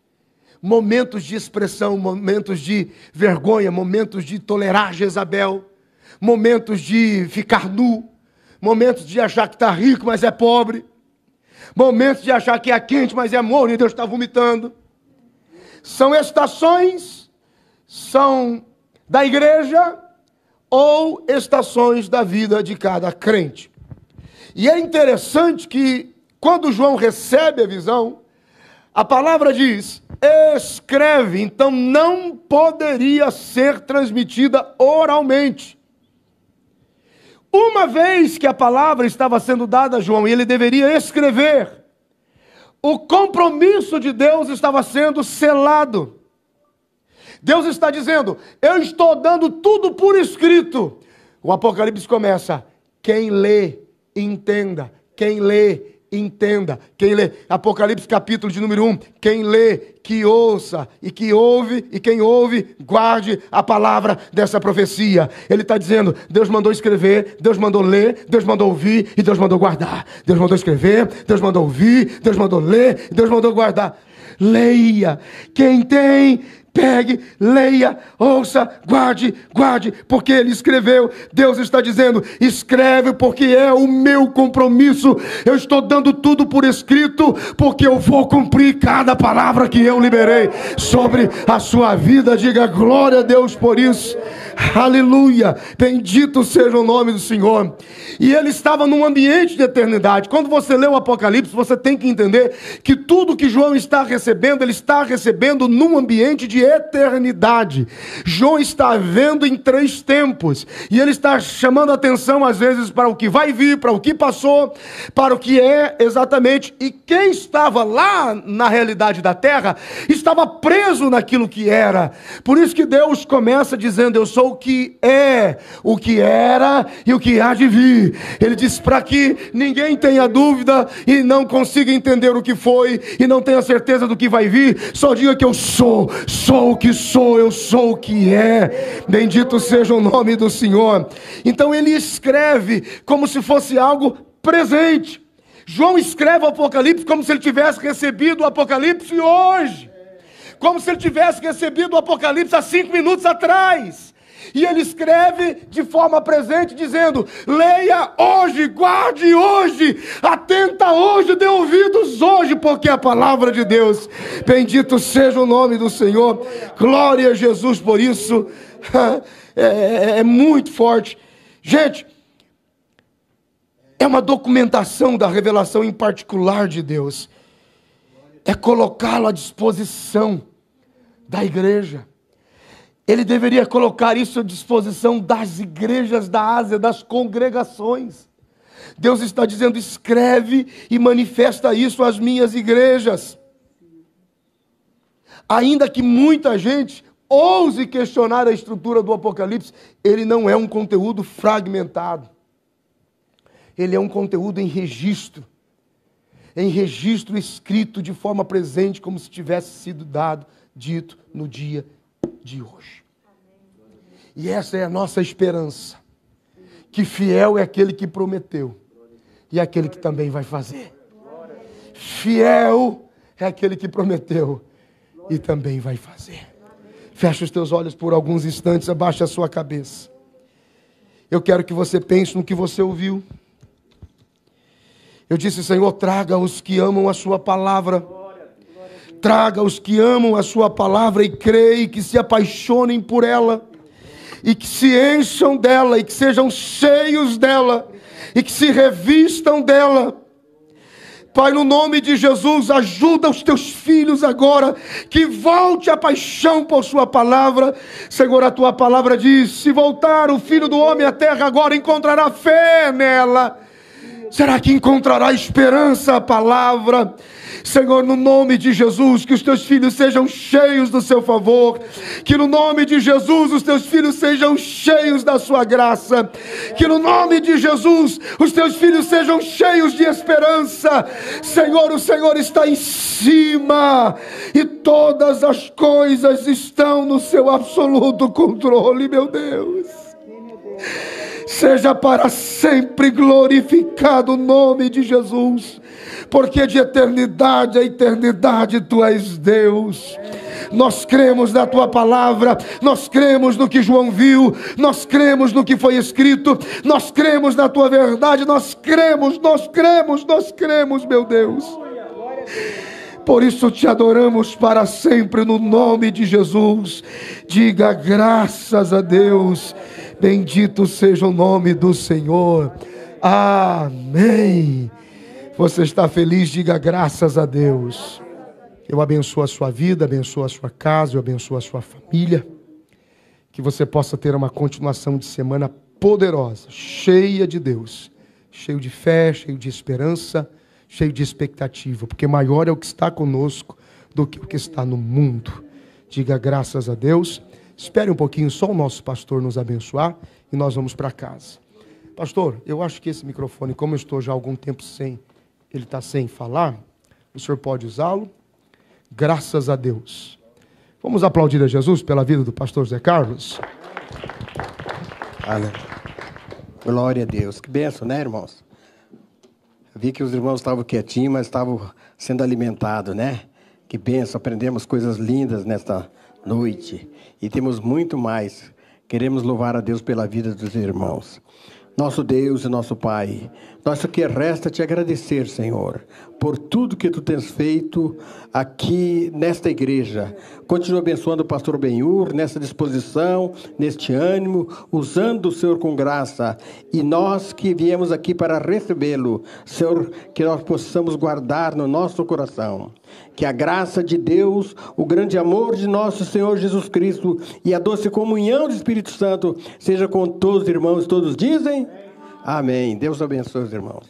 Momentos de expressão, momentos de vergonha, momentos de tolerar Jezabel, momentos de ficar nu, momentos de achar que está rico, mas é pobre, momentos de achar que é quente, mas é morno e Deus está vomitando. São estações, são da igreja ou estações da vida de cada crente. E é interessante que quando João recebe a visão, a palavra diz, escreve, então não poderia ser transmitida oralmente. Uma vez que a palavra estava sendo dada a João e ele deveria escrever, o compromisso de Deus estava sendo selado. Deus está dizendo, eu estou dando tudo por escrito. O Apocalipse começa, quem lê, entenda. Quem lê, entenda. Quem lê, Apocalipse capítulo de número 1, quem lê, que ouça, e que ouve, e quem ouve, guarde a palavra dessa profecia. Ele está dizendo, Deus mandou escrever, Deus mandou ler, Deus mandou ouvir, e Deus mandou guardar. Deus mandou escrever, Deus mandou ouvir, Deus mandou ler, Deus mandou guardar. Leia, quem tem, pegue, leia, ouça, guarde, porque ele escreveu. Deus está dizendo, escreve porque é o meu compromisso. Eu estou dando tudo por escrito, porque eu vou cumprir cada palavra que eu liberei sobre a sua vida. Diga glória a Deus por isso. Aleluia, bendito seja o nome do Senhor. E ele estava num ambiente de eternidade. Quando você lê o Apocalipse, você tem que entender que tudo que João está recebendo, ele está recebendo num ambiente de eternidade. João está vendo em 3 tempos, e ele está chamando a atenção às vezes para o que vai vir, para o que passou, para o que é exatamente. E quem estava lá na realidade da terra, estava preso naquilo que era. Por isso que Deus começa dizendo, eu sou o que é, o que era e o que há de vir. Ele diz para que ninguém tenha dúvida e não consiga entender o que foi e não tenha certeza do que vai vir, só diga que eu sou o que sou, eu sou o que é. Bendito seja o nome do Senhor. Então ele escreve como se fosse algo presente. João escreve o Apocalipse como se ele tivesse recebido o Apocalipse hoje, como se ele tivesse recebido o Apocalipse há 5 minutos atrás. E ele escreve de forma presente, dizendo, leia hoje, guarde hoje, atenta hoje, dê ouvidos hoje, porque é a palavra de Deus. Bendito seja o nome do Senhor. Glória a Jesus por isso. É muito forte. Gente, é uma documentação da revelação em particular de Deus. É colocá-lo à disposição da igreja. Ele deveria colocar isso à disposição das igrejas da Ásia, das congregações. Deus está dizendo, escreve e manifesta isso às minhas igrejas. Ainda que muita gente ouse questionar a estrutura do Apocalipse, ele não é um conteúdo fragmentado. Ele é um conteúdo em registro escrito de forma presente, como se tivesse sido dito no dia de hoje. E essa é a nossa esperança. Que fiel é aquele que prometeu. E aquele que também vai fazer. Fiel é aquele que prometeu. E também vai fazer. Feche os teus olhos por alguns instantes. Abaixe a sua cabeça. Eu quero que você pense no que você ouviu. Eu disse, Senhor, traga os que amam a sua palavra. Traga os que amam a sua palavra e creem, que se apaixonem por ela. E que se encham dela, e que sejam cheios dela. E que se revistam dela. Pai, no nome de Jesus, ajuda os teus filhos agora, que volte a paixão por sua palavra. Senhor, a tua palavra diz, se voltar o Filho do Homem à terra agora, encontrará fé nela. Será que encontrará esperança a palavra? Senhor, no nome de Jesus, que os teus filhos sejam cheios do seu favor. Que no nome de Jesus, os teus filhos sejam cheios da sua graça. Que no nome de Jesus, os teus filhos sejam cheios de esperança. Senhor, o Senhor está em cima. E todas as coisas estão no seu absoluto controle, meu Deus. Seja para sempre glorificado o nome de Jesus, porque de eternidade a eternidade Tu és Deus. Nós cremos na Tua palavra, nós cremos no que João viu, nós cremos no que foi escrito, nós cremos na Tua verdade, nós cremos, meu Deus. Por isso Te adoramos para sempre no nome de Jesus. Diga graças a Deus. Bendito seja o nome do Senhor. Amém. Você está feliz? Diga graças a Deus. Eu abençoo a sua vida, abençoo a sua casa, eu abençoo a sua família. Que você possa ter uma continuação de semana poderosa, cheia de Deus, cheio de fé, cheio de esperança, cheio de expectativa, porque maior é o que está conosco do que o que está no mundo. Diga graças a Deus. Espere um pouquinho, só o nosso pastor nos abençoar e nós vamos para casa. Pastor, eu acho que esse microfone, como eu estou já há algum tempo sem, ele está sem falar, o senhor pode usá-lo? Graças a Deus. Vamos aplaudir a Jesus pela vida do pastor Zé Carlos? Glória a Deus. Que bênção, né, irmãos? Eu vi que os irmãos estavam quietinhos, mas estavam sendo alimentados, né? Que bênção, aprendemos coisas lindas nesta noite. E temos muito mais. Queremos louvar a Deus pela vida dos irmãos. Nosso Deus e nosso Pai, nós só que resta te agradecer, Senhor, por tudo que Tu tens feito aqui nesta igreja. Continua abençoando o pastor Benhur nessa disposição, neste ânimo, usando o Senhor com graça. E nós que viemos aqui para recebê-lo, Senhor, que nós possamos guardar no nosso coração. Que a graça de Deus, o grande amor de nosso Senhor Jesus Cristo e a doce comunhão do Espírito Santo seja com todos os irmãos. Todos dizem? Amém. Deus abençoe os irmãos.